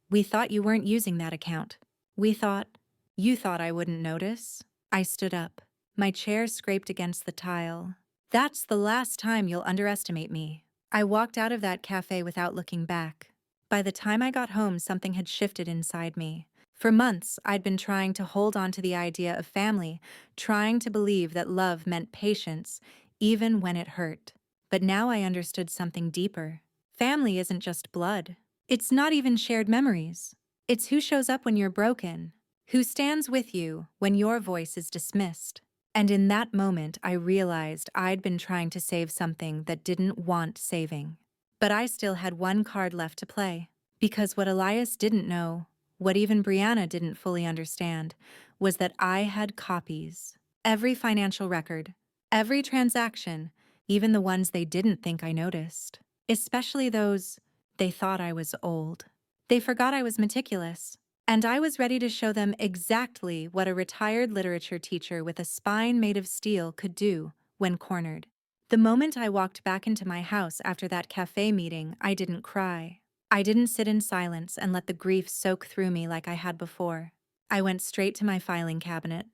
we thought you weren't using that account. You thought I wouldn't notice? I stood up. My chair scraped against the tile. That's the last time you'll underestimate me. I walked out of that cafe without looking back. By the time I got home, something had shifted inside me. For months, I'd been trying to hold on to the idea of family, trying to believe that love meant patience, even when it hurt. But now I understood something deeper. Family isn't just blood. It's not even shared memories. It's who shows up when you're broken, who stands with you when your voice is dismissed. And in that moment, I realized I'd been trying to save something that didn't want saving. But I still had one card left to play. Because what Elias didn't know, what even Brianna didn't fully understand, was that I had copies. Every financial record, every transaction, even the ones they didn't think I noticed. Especially those they thought I was old. They forgot I was meticulous. And I was ready to show them exactly what a retired literature teacher with a spine made of steel could do when cornered. The moment I walked back into my house after that cafe meeting, I didn't cry. I didn't sit in silence and let the grief soak through me like I had before. I went straight to my filing cabinet.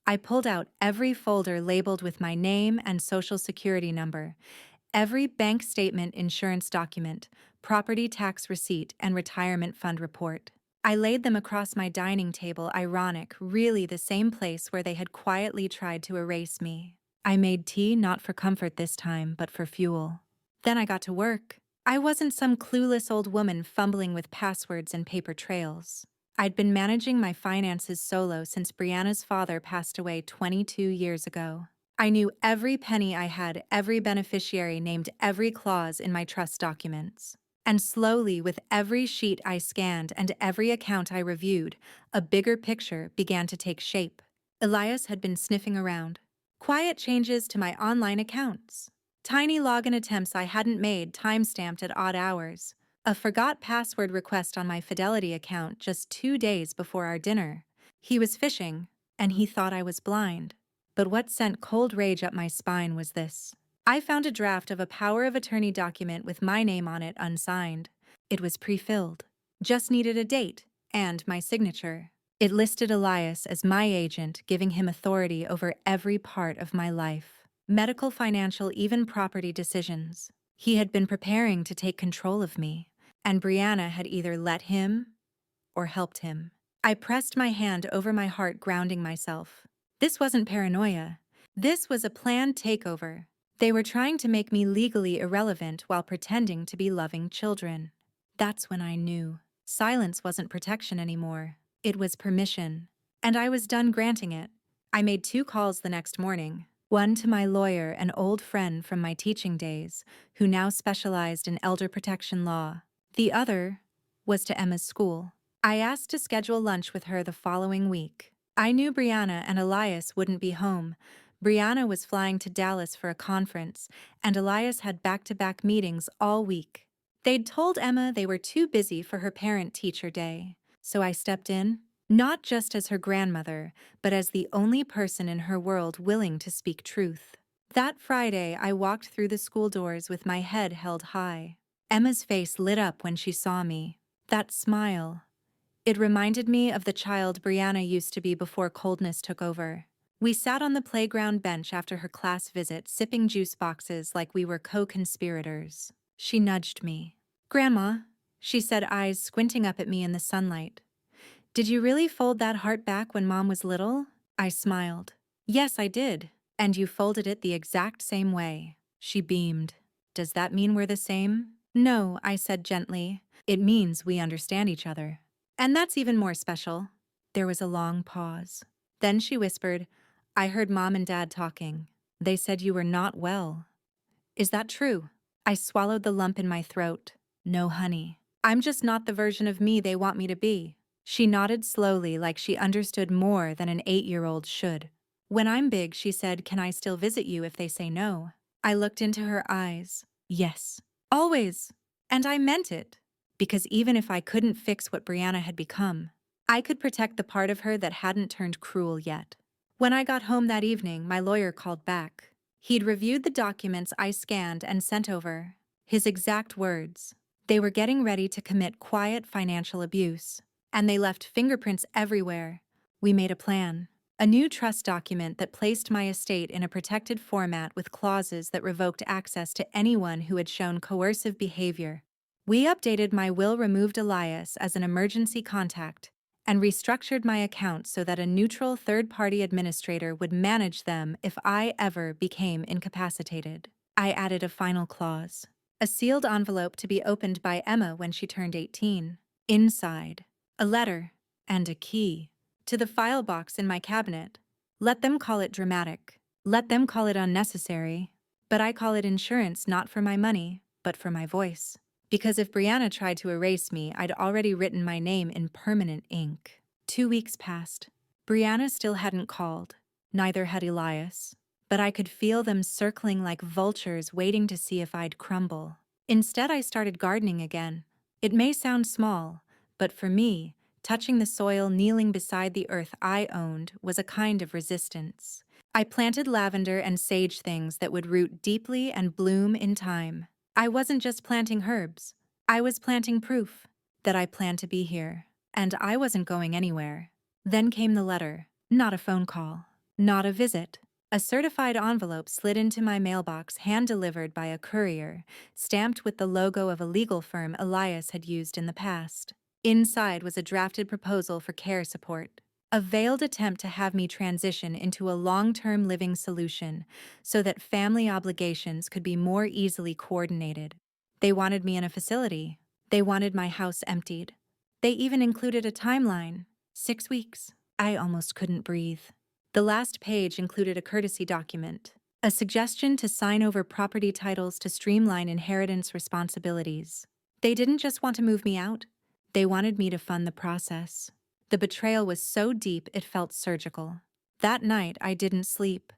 I pulled out every folder labeled with my name and social security number, every bank statement, insurance document, property tax receipt, and retirement fund report. I laid them across my dining table, ironic, really the same place where they had quietly tried to erase me. I made tea not for comfort this time, but for fuel. Then I got to work. I wasn't some clueless old woman fumbling with passwords and paper trails. I'd been managing my finances solo since Brianna's father passed away 22 years ago. I knew every penny I had, every beneficiary named, every clause in my trust documents. And slowly, with every sheet I scanned and every account I reviewed, a bigger picture began to take shape. Elias had been sniffing around. Quiet changes to my online accounts. Tiny login attempts I hadn't made, time-stamped at odd hours. A forgot password request on my Fidelity account just 2 days before our dinner. He was fishing, and he thought I was blind. But what sent cold rage up my spine was this. I found a draft of a power of attorney document with my name on it unsigned. It was pre-filled. Just needed a date and my signature. It listed Elias as my agent, giving him authority over every part of my life. Medical, financial, even property decisions. He had been preparing to take control of me. and Brianna had either let him or helped him. I pressed my hand over my heart, grounding myself. This wasn't paranoia. This was a planned takeover. They were trying to make me legally irrelevant while pretending to be loving children. That's when I knew. Silence wasn't protection anymore. It was permission. And I was done granting it. I made 2 calls the next morning. One to my lawyer, an old friend from my teaching days, who now specialized in elder protection law. The other was to Emma's school. I asked to schedule lunch with her the following week. I knew Brianna and Elias wouldn't be home. Brianna was flying to Dallas for a conference, and Elias had back-to-back meetings all week. They'd told Emma they were too busy for her parent-teacher day, so I stepped in, not just as her grandmother, but as the only person in her world willing to speak truth. That Friday, I walked through the school doors with my head held high. Emma's face lit up when she saw me. That smile. It reminded me of the child Brianna used to be before coldness took over. We sat on the playground bench after her class visit, sipping juice boxes like we were co-conspirators. She nudged me. "Grandma," she said, eyes squinting up at me in the sunlight. "Did you really fold that heart back when Mom was little?" I smiled. "Yes, I did. And you folded it the exact same way." She beamed. "Does that mean we're the same?" "No," I said gently. "It means we understand each other. And that's even more special." There was a long pause. Then she whispered, "I heard Mom and Dad talking. They said you were not well. Is that true?" I swallowed the lump in my throat. "No, honey. I'm just not the version of me they want me to be." She nodded slowly, like she understood more than an 8-year-old should. "When I'm big," she said, "can I still visit you if they say no?" I looked into her eyes. "Yes. Always." And I meant it. Because even if I couldn't fix what Brianna had become, I could protect the part of her that hadn't turned cruel yet. When I got home that evening, my lawyer called back. He'd reviewed the documents I scanned and sent over. His exact words: they were getting ready to commit quiet financial abuse, and they left fingerprints everywhere. We made a plan. A new trust document that placed my estate in a protected format with clauses that revoked access to anyone who had shown coercive behavior. We updated my will, removed Elias as an emergency contact, and restructured my account so that a neutral third-party administrator would manage them if I ever became incapacitated. I added a final clause: a sealed envelope to be opened by Emma when she turned 18. Inside, a letter and a key to the file box in my cabinet. Let them call it dramatic. Let them call it unnecessary. But I call it insurance, not for my money, but for my voice. Because if Brianna tried to erase me, I'd already written my name in permanent ink. 2 weeks passed. Brianna still hadn't called. Neither had Elias. But I could feel them circling like vultures, waiting to see if I'd crumble. Instead, I started gardening again. It may sound small, but for me, touching the soil, kneeling beside the earth I owned, was a kind of resistance. I planted lavender and sage, things that would root deeply and bloom in time. I wasn't just planting herbs. I was planting proof that I planned to be here, and I wasn't going anywhere. Then came the letter. Not a phone call, not a visit. A certified envelope slid into my mailbox, hand-delivered by a courier, stamped with the logo of a legal firm Elias had used in the past. Inside was a drafted proposal for care support, a veiled attempt to have me transition into a long-term living solution so that family obligations could be more easily coordinated. They wanted me in a facility. They wanted my house emptied. They even included a timeline: 6 weeks. I almost couldn't breathe. The last page included a courtesy document, a suggestion to sign over property titles to streamline inheritance responsibilities. They didn't just want to move me out. They wanted me to fund the process. The betrayal was so deep it felt surgical. That night, I didn't sleep.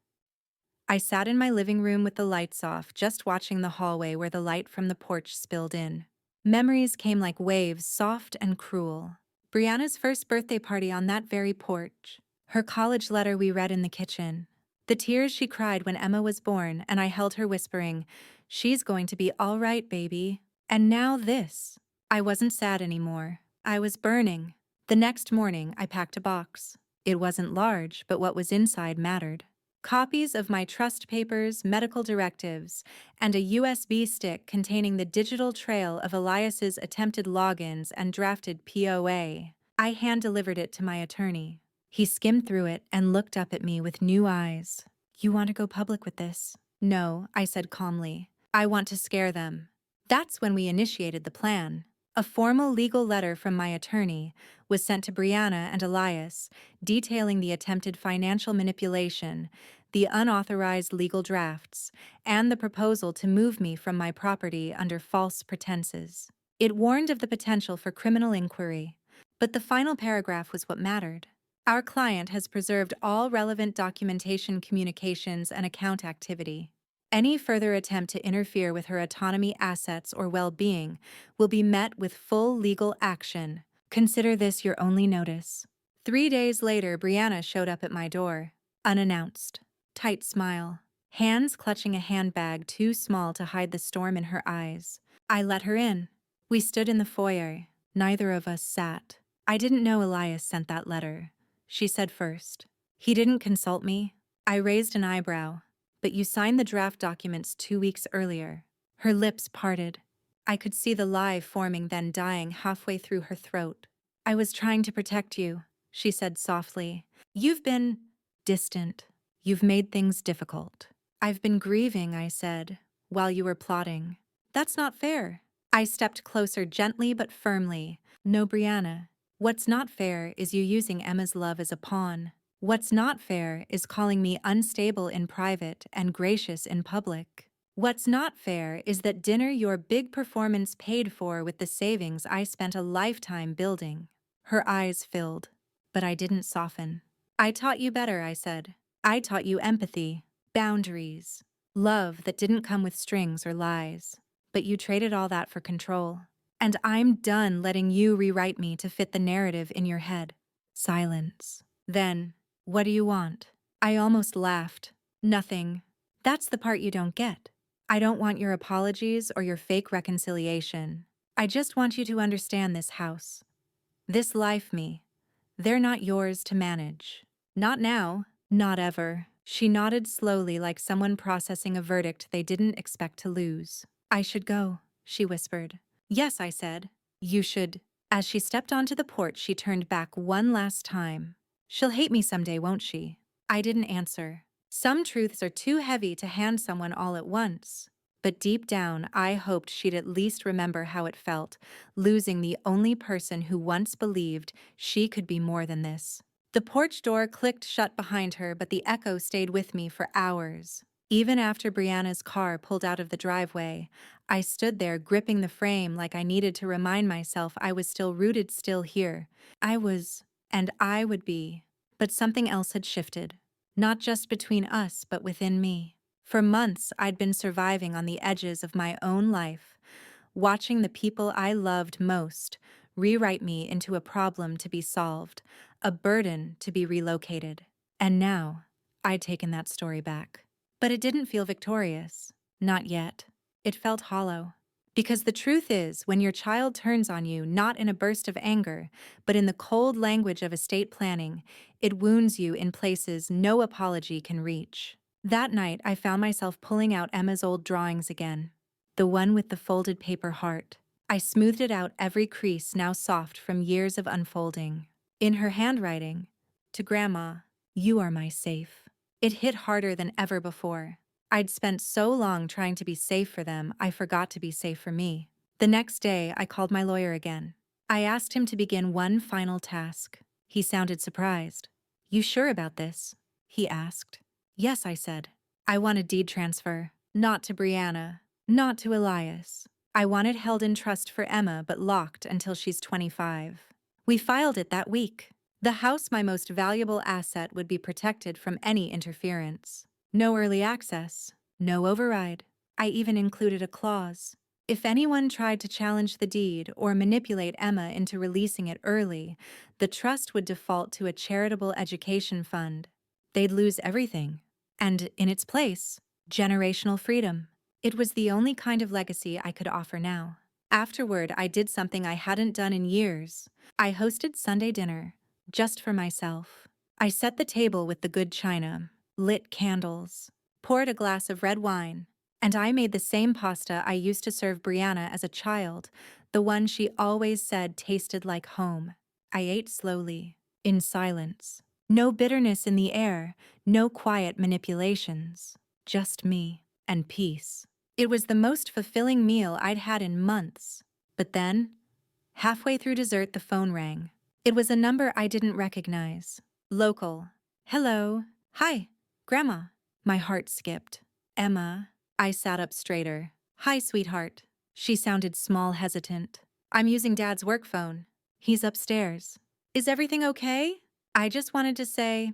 I sat in my living room with the lights off, just watching the hallway where the light from the porch spilled in. Memories came like waves, soft and cruel. Brianna's first birthday party on that very porch. Her college letter we read in the kitchen. The tears she cried when Emma was born, and I held her whispering, "She's going to be all right, baby." And now this. I wasn't sad anymore. I was burning. The next morning, I packed a box. It wasn't large, but what was inside mattered. copies of my trust papers, medical directives, and a USB stick containing the digital trail of Elias's attempted logins and drafted POA. I hand-delivered it to my attorney. He skimmed through it and looked up at me with new eyes. "You want to go public with this?" "No," I said calmly. "I want to scare them." That's when we initiated the plan. A formal legal letter from my attorney was sent to Brianna and Elias, detailing the attempted financial manipulation, the unauthorized legal drafts, and the proposal to move me from my property under false pretenses. It warned of the potential for criminal inquiry, but the final paragraph was what mattered. Our client has preserved all relevant documentation, communications, and account activity. Any further attempt to interfere with her autonomy, assets, or well-being will be met with full legal action. Consider this your only notice. 3 days later, Brianna showed up at my door, unannounced. Tight smile, hands clutching a handbag too small to hide the storm in her eyes. I let her in. We stood in the foyer. Neither of us sat. "I didn't know Elias sent that letter," she said first. "He didn't consult me." I raised an eyebrow. "But you signed the draft documents 2 weeks earlier." Her lips parted. I could see the lie forming, then dying halfway through her throat. "I was trying to protect you," she said softly. "You've been distant. You've made things difficult." "I've been grieving," I said, "while you were plotting." "That's not fair." I stepped closer, gently but firmly. "No, Brianna. What's not fair is you using Emma's love as a pawn. What's not fair is calling me unstable in private and gracious in public. What's not fair is that dinner your big performance paid for with the savings I spent a lifetime building." Her eyes filled, but I didn't soften. "I taught you better," I said. "I taught you empathy, boundaries, love that didn't come with strings or lies. But you traded all that for control. And I'm done letting you rewrite me to fit the narrative in your head." Silence. Then, "What do you want?" I almost laughed. "Nothing. That's the part you don't get. I don't want your apologies or your fake reconciliation. I just want you to understand this house. This life, me. They're not yours to manage. Not now, not ever." She nodded slowly, like someone processing a verdict they didn't expect to lose. "I should go," she whispered. "Yes," I said. "You should." As she stepped onto the porch, she turned back one last time. "She'll hate me someday, won't she?" I didn't answer. Some truths are too heavy to hand someone all at once. But deep down, I hoped she'd at least remember how it felt, losing the only person who once believed she could be more than this. The porch door clicked shut behind her, but the echo stayed with me for hours. Even after Brianna's car pulled out of the driveway, I stood there gripping the frame like I needed to remind myself I was still rooted, still here. I was, and I would be. But something else had shifted. Not just between us, but within me. For months, I'd been surviving on the edges of my own life, watching the people I loved most rewrite me into a problem to be solved, a burden to be relocated. And now, I'd taken that story back. But it didn't feel victorious. Not yet. It felt hollow. Because the truth is, when your child turns on you, not in a burst of anger, but in the cold language of estate planning, it wounds you in places no apology can reach. That night, I found myself pulling out Emma's old drawings again. The one with the folded paper heart. I smoothed it out, every crease now soft from years of unfolding. In her handwriting, "To Grandma, you are my safe." It hit harder than ever before. I'd spent so long trying to be safe for them, I forgot to be safe for me. The next day, I called my lawyer again. I asked him to begin one final task. He sounded surprised. "You sure about this?" he asked. "Yes," I said. "I want a deed transfer. Not to Brianna. Not to Elias. I want it held in trust for Emma, but locked until she's 25. We filed it that week. The house, my most valuable asset, would be protected from any interference. No early access. No override. I even included a clause. If anyone tried to challenge the deed or manipulate Emma into releasing it early, the trust would default to a charitable education fund. They'd lose everything. And in its place, generational freedom. It was the only kind of legacy I could offer now. Afterward, I did something I hadn't done in years. I hosted Sunday dinner, just for myself. I set the table with the good china, lit candles, poured a glass of red wine, and I made the same pasta I used to serve Brianna as a child, the one she always said tasted like home. I ate slowly, in silence. No bitterness in the air, no quiet manipulations. Just me and peace. It was the most fulfilling meal I'd had in months. But then, halfway through dessert, the phone rang. It was a number I didn't recognize. Local. Hello. Hi, Grandma. My heart skipped. Emma. I sat up straighter. Hi, sweetheart. She sounded small, hesitant. I'm using Dad's work phone. He's upstairs. Is everything okay? I just wanted to say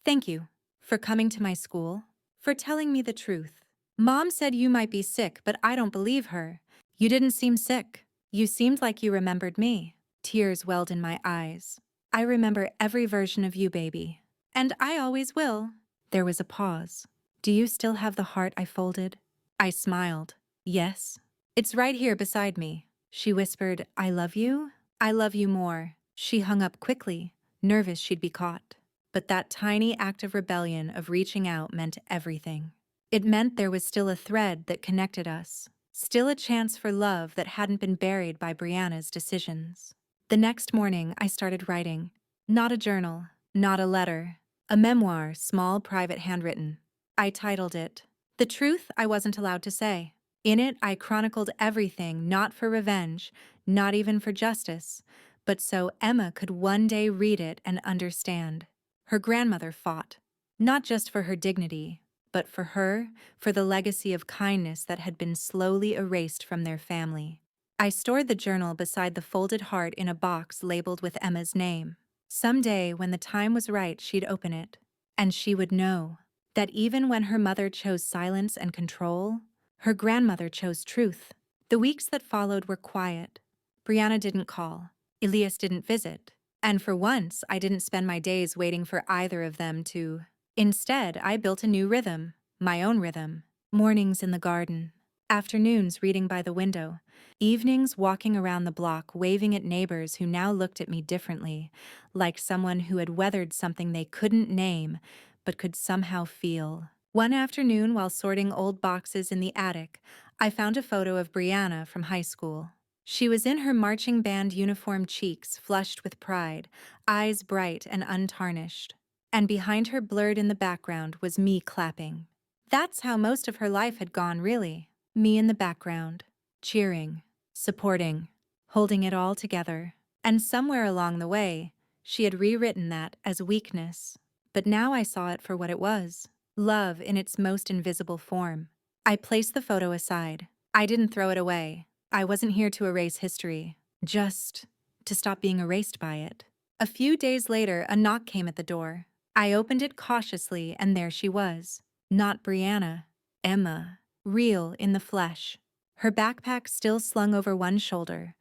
thank you for coming to my school, for telling me the truth. Mom said you might be sick, but I don't believe her. You didn't seem sick. You seemed like you remembered me. Tears welled in my eyes. I remember every version of you, baby. And I always will. There was a pause. Do you still have the heart I folded? I smiled. Yes. It's right here beside me. She whispered, I love you. I love you more. She hung up quickly, nervous she'd be caught. But that tiny act of rebellion of reaching out meant everything. It meant there was still a thread that connected us, still a chance for love that hadn't been buried by Brianna's decisions. The next morning, I started writing. Not a journal, not a letter, a memoir, small, private, handwritten. I titled it, The Truth I Wasn't Allowed to Say. In it, I chronicled everything, not for revenge, not even for justice, but so Emma could one day read it and understand. Her grandmother fought, not just for her dignity, but for her, for the legacy of kindness that had been slowly erased from their family. I stored the journal beside the folded heart in a box labeled with Emma's name. Someday, when the time was right, she'd open it, and she would know that even when her mother chose silence and control, her grandmother chose truth. The weeks that followed were quiet. Brianna didn't call. Elias didn't visit. And for once, I didn't spend my days waiting for either of them to. Instead, I built a new rhythm, my own rhythm. Mornings in the garden, afternoons reading by the window, evenings walking around the block waving at neighbors who now looked at me differently, like someone who had weathered something they couldn't name but could somehow feel. One afternoon, while sorting old boxes in the attic, I found a photo of Brianna from high school. She was in her marching band uniform, cheeks flushed with pride, eyes bright and untarnished. And behind her, blurred in the background, was me clapping. That's how most of her life had gone, really. Me in the background, cheering, supporting, holding it all together. And somewhere along the way, she had rewritten that as weakness. But now I saw it for what it was. Love in its most invisible form. I placed the photo aside. I didn't throw it away. I wasn't here to erase history, just to stop being erased by it. A few days later, a knock came at the door. I opened it cautiously, and there she was. Not Brianna, Emma, real in the flesh. Her backpack still slung over one shoulder,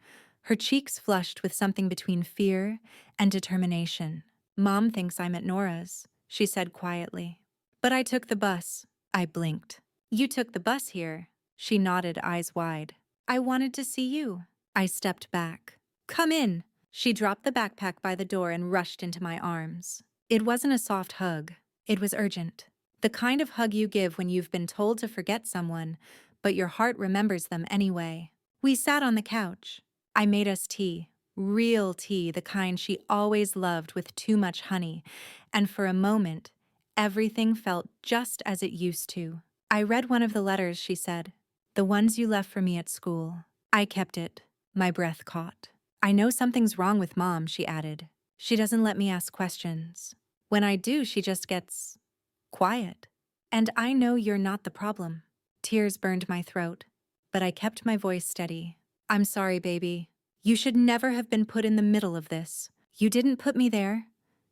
her cheeks flushed with something between fear and determination. Mom thinks I'm at Nora's, she said quietly. But I took the bus. I blinked. You took the bus here? She nodded, eyes wide. I wanted to see you. I stepped back. Come in. She dropped the backpack by the door and rushed into my arms. It wasn't a soft hug. It was urgent. The kind of hug you give when you've been told to forget someone, but your heart remembers them anyway. We sat on the couch. I made us tea. Real tea, the kind she always loved with too much honey. And for a moment, everything felt just as it used to. I read one of the letters, she said. The ones you left for me at school. I kept it. My breath caught. I know something's wrong with Mom, she added. She doesn't let me ask questions. When I do, she just gets quiet. And I know you're not the problem. Tears burned my throat, but I kept my voice steady. I'm sorry, baby. You should never have been put in the middle of this. You didn't put me there,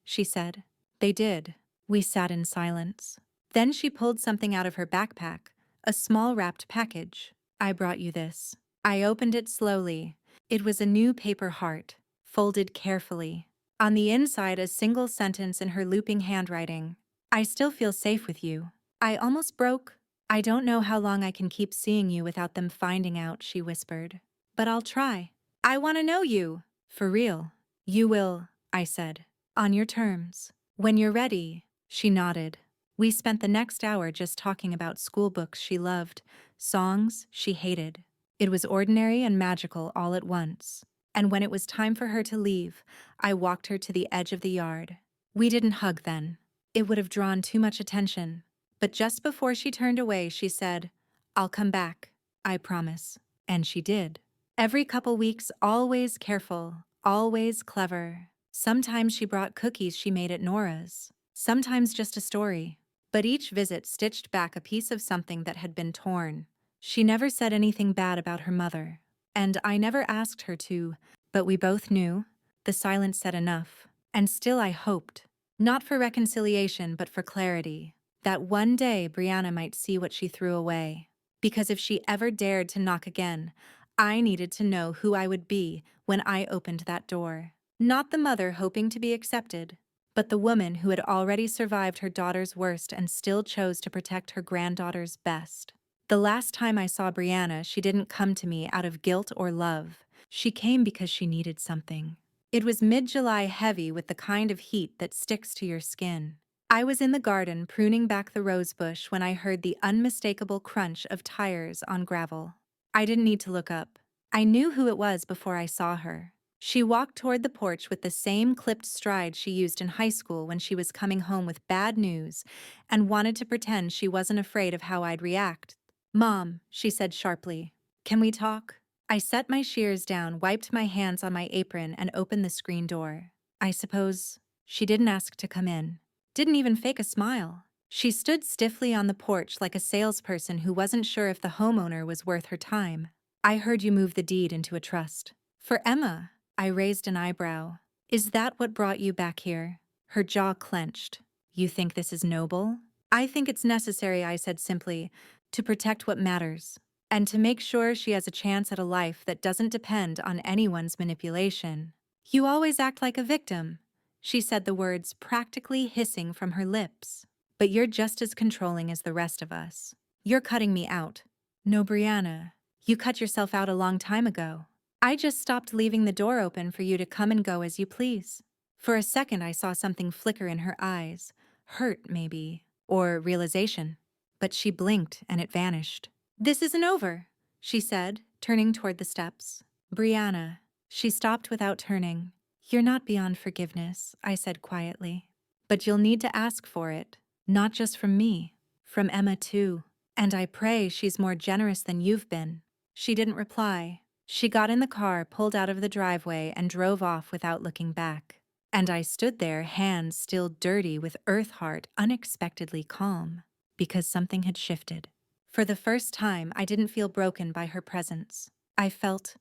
she said. They did. We sat in silence. Then she pulled something out of her backpack, a small wrapped package. I brought you this. I opened it slowly. It was a new paper heart, folded carefully. On the inside, a single sentence in her looping handwriting. I still feel safe with you. I almost broke. I don't know how long I can keep seeing you without them finding out, she whispered. But I'll try. I want to know you. For real. You will, I said. On your terms. When you're ready, she nodded. We spent the next hour just talking about school books she loved, songs she hated. It was ordinary and magical all at once. And when it was time for her to leave, I walked her to the edge of the yard. We didn't hug then. It would have drawn too much attention. But just before she turned away, she said, "I'll come back, I promise." And she did. Every couple weeks, always careful, always clever. Sometimes she brought cookies she made at Nora's. Sometimes just a story. But each visit stitched back a piece of something that had been torn. She never said anything bad about her mother. And I never asked her to, but we both knew. The silence said enough. And still I hoped. Not for reconciliation, but for clarity. That one day Brianna might see what she threw away. Because if she ever dared to knock again, I needed to know who I would be when I opened that door. Not the mother hoping to be accepted, but the woman who had already survived her daughter's worst and still chose to protect her granddaughter's best. The last time I saw Brianna, she didn't come to me out of guilt or love. She came because she needed something. It was mid-July, heavy with the kind of heat that sticks to your skin. I was in the garden pruning back the rosebush when I heard the unmistakable crunch of tires on gravel. I didn't need to look up. I knew who it was before I saw her. She walked toward the porch with the same clipped stride she used in high school when she was coming home with bad news and wanted to pretend she wasn't afraid of how I'd react. "Mom," she said sharply, "can we talk?" I set my shears down, wiped my hands on my apron, and opened the screen door. I suppose she didn't ask to come in. Didn't even fake a smile. She stood stiffly on the porch like a salesperson who wasn't sure if the homeowner was worth her time. "I heard you move the deed into a trust. For Emma." I raised an eyebrow. "Is that what brought you back here?" Her jaw clenched. "You think this is noble?" "I think it's necessary," I said simply, "to protect what matters. And to make sure she has a chance at a life that doesn't depend on anyone's manipulation." "You always act like a victim." She said the words practically hissing from her lips. "But you're just as controlling as the rest of us. You're cutting me out." "No, Brianna. You cut yourself out a long time ago. I just stopped leaving the door open for you to come and go as you please." For a second I saw something flicker in her eyes. Hurt, maybe. Or realization. But she blinked and it vanished. "This isn't over," she said, turning toward the steps. "Brianna." She stopped without turning. "You're not beyond forgiveness," I said quietly. "But you'll need to ask for it. Not just from me. From Emma too. And I pray she's more generous than you've been." She didn't reply. She got in the car, pulled out of the driveway, and drove off without looking back. And I stood there, hands still dirty with earth heart, unexpectedly calm. Because something had shifted. For the first time, I didn't feel broken by her presence. I felt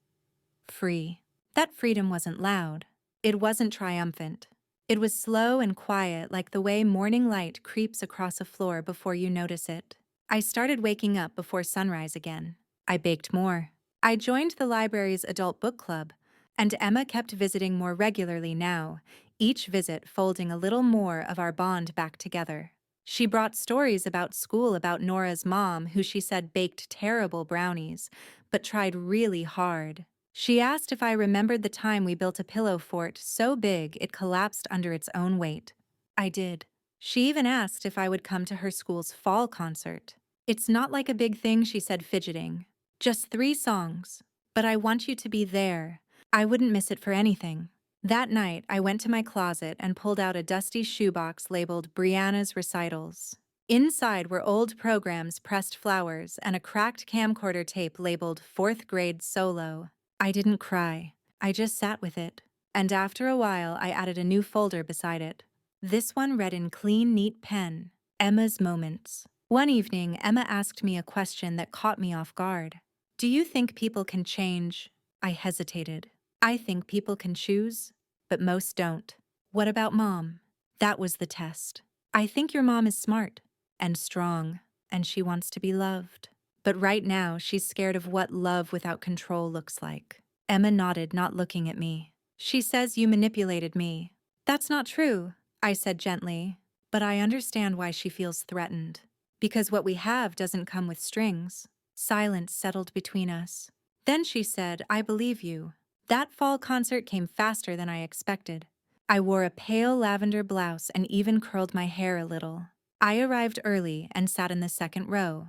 free. That freedom wasn't loud. It wasn't triumphant. It was slow and quiet, like the way morning light creeps across a floor before you notice it. I started waking up before sunrise again. I baked more. I joined the library's adult book club, and Emma kept visiting more regularly now, each visit folding a little more of our bond back together. She brought stories about school, about Nora's mom, who she said baked terrible brownies, but tried really hard. She asked if I remembered the time we built a pillow fort so big it collapsed under its own weight. I did. She even asked if I would come to her school's fall concert. "It's not like a big thing," she said, fidgeting. "Just 3 songs. But I want you to be there. I wouldn't miss it for anything." That night, I went to my closet and pulled out a dusty shoebox labeled Brianna's Recitals. Inside were old programs, pressed flowers, and a cracked camcorder tape labeled 4th grade solo. I didn't cry. I just sat with it. And after a while, I added a new folder beside it. This one read in clean, neat pen, "Emma's Moments." One evening, Emma asked me a question that caught me off guard. "Do you think people can change?" I hesitated. "I think people can choose, but most don't." "What about Mom?" That was the test. "I think your mom is smart and strong, and she wants to be loved. But right now, she's scared of what love without control looks like." Emma nodded, not looking at me. "She says you manipulated me." "That's not true," I said gently, "but I understand why she feels threatened. Because what we have doesn't come with strings." Silence settled between us. Then she said, "I believe you." That fall concert came faster than I expected. I wore a pale lavender blouse and even curled my hair a little. I arrived early and sat in the second row.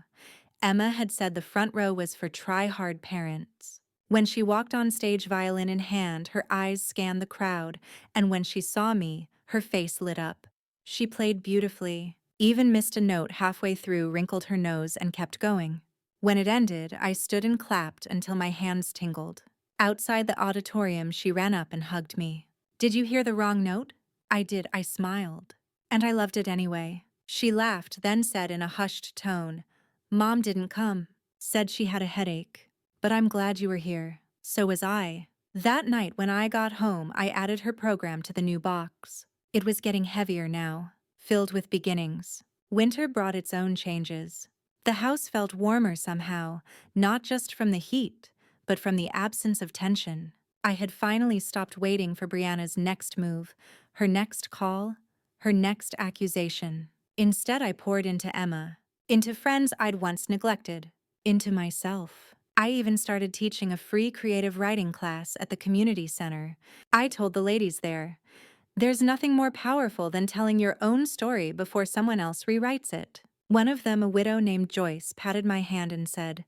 Emma had said the front row was for try-hard parents. When she walked on stage, violin in hand, her eyes scanned the crowd, and when she saw me, her face lit up. She played beautifully, even missed a note halfway through, wrinkled her nose, and kept going. When it ended, I stood and clapped until my hands tingled. Outside the auditorium, she ran up and hugged me. "Did you hear the wrong note?" "I did," I smiled. "And I loved it anyway." She laughed, then said in a hushed tone, "Mom didn't come. Said she had a headache. But I'm glad you were here." So was I. That night when I got home, I added her program to the new box. It was getting heavier now, filled with beginnings. Winter brought its own changes. The house felt warmer somehow, not just from the heat, but from the absence of tension. I had finally stopped waiting for Brianna's next move, her next call, her next accusation. Instead, I poured into Emma, into friends I'd once neglected, into myself. I even started teaching a free creative writing class at the community center. I told the ladies there, "There's nothing more powerful than telling your own story before someone else rewrites it." One of them, a widow named Joyce, patted my hand and said,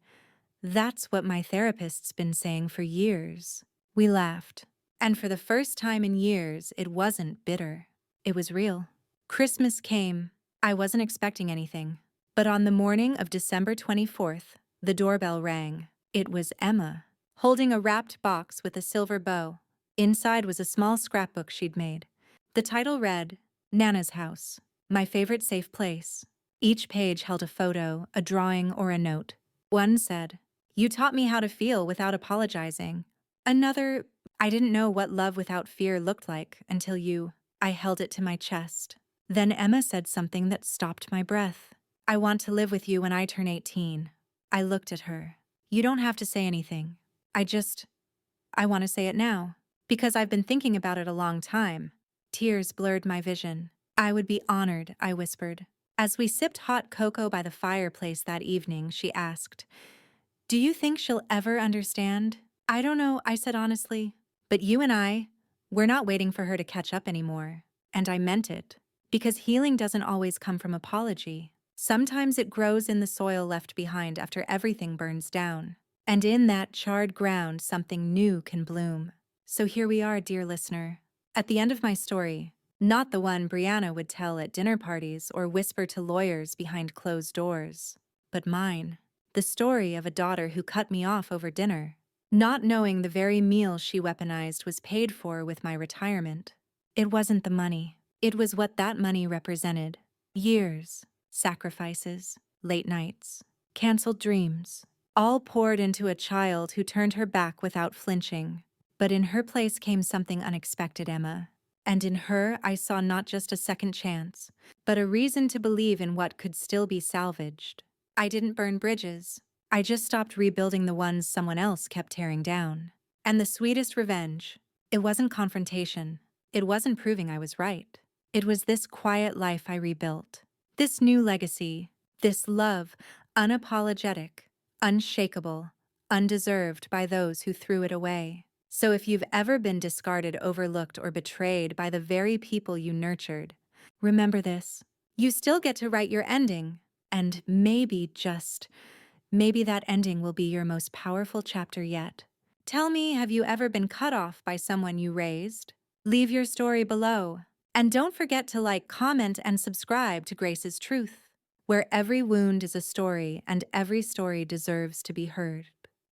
"That's what my therapist's been saying for years." We laughed. And for the first time in years, it wasn't bitter. It was real. Christmas came. I wasn't expecting anything. But on the morning of December 24th, the doorbell rang. It was Emma, holding a wrapped box with a silver bow. Inside was a small scrapbook she'd made. The title read, "Nana's House, My Favorite Safe Place." Each page held a photo, a drawing, or a note. One said, "You taught me how to feel without apologizing." Another, "I didn't know what love without fear looked like until you." I held it to my chest. Then Emma said something that stopped my breath. "I want to live with you when I turn 18. I looked at her. "You don't have to say anything. I want to say it now. Because I've been thinking about it a long time." Tears blurred my vision. "I would be honored," I whispered. As we sipped hot cocoa by the fireplace that evening, she asked, "Do you think she'll ever understand?" "I don't know," I said honestly. "But you and we're not waiting for her to catch up anymore." And I meant it. Because healing doesn't always come from apology. Sometimes it grows in the soil left behind after everything burns down. And in that charred ground, something new can bloom. So here we are, dear listener. At the end of my story, not the one Brianna would tell at dinner parties or whisper to lawyers behind closed doors, but mine. The story of a daughter who cut me off over dinner, not knowing the very meal she weaponized was paid for with my retirement. It wasn't the money. It was what that money represented. Years, sacrifices, late nights, canceled dreams, all poured into a child who turned her back without flinching. But in her place came something unexpected, Emma. And in her, I saw not just a second chance, but a reason to believe in what could still be salvaged. I didn't burn bridges. I just stopped rebuilding the ones someone else kept tearing down. And the sweetest revenge, it wasn't confrontation. It wasn't proving I was right. It was this quiet life I rebuilt. This new legacy, this love, unapologetic, unshakable, undeserved by those who threw it away. So if you've ever been discarded, overlooked, or betrayed by the very people you nurtured, remember this. You still get to write your ending, and maybe, just maybe, that ending will be your most powerful chapter yet. Tell me, have you ever been cut off by someone you raised? Leave your story below. And don't forget to like, comment, and subscribe to Grace's Truth, where every wound is a story and every story deserves to be heard.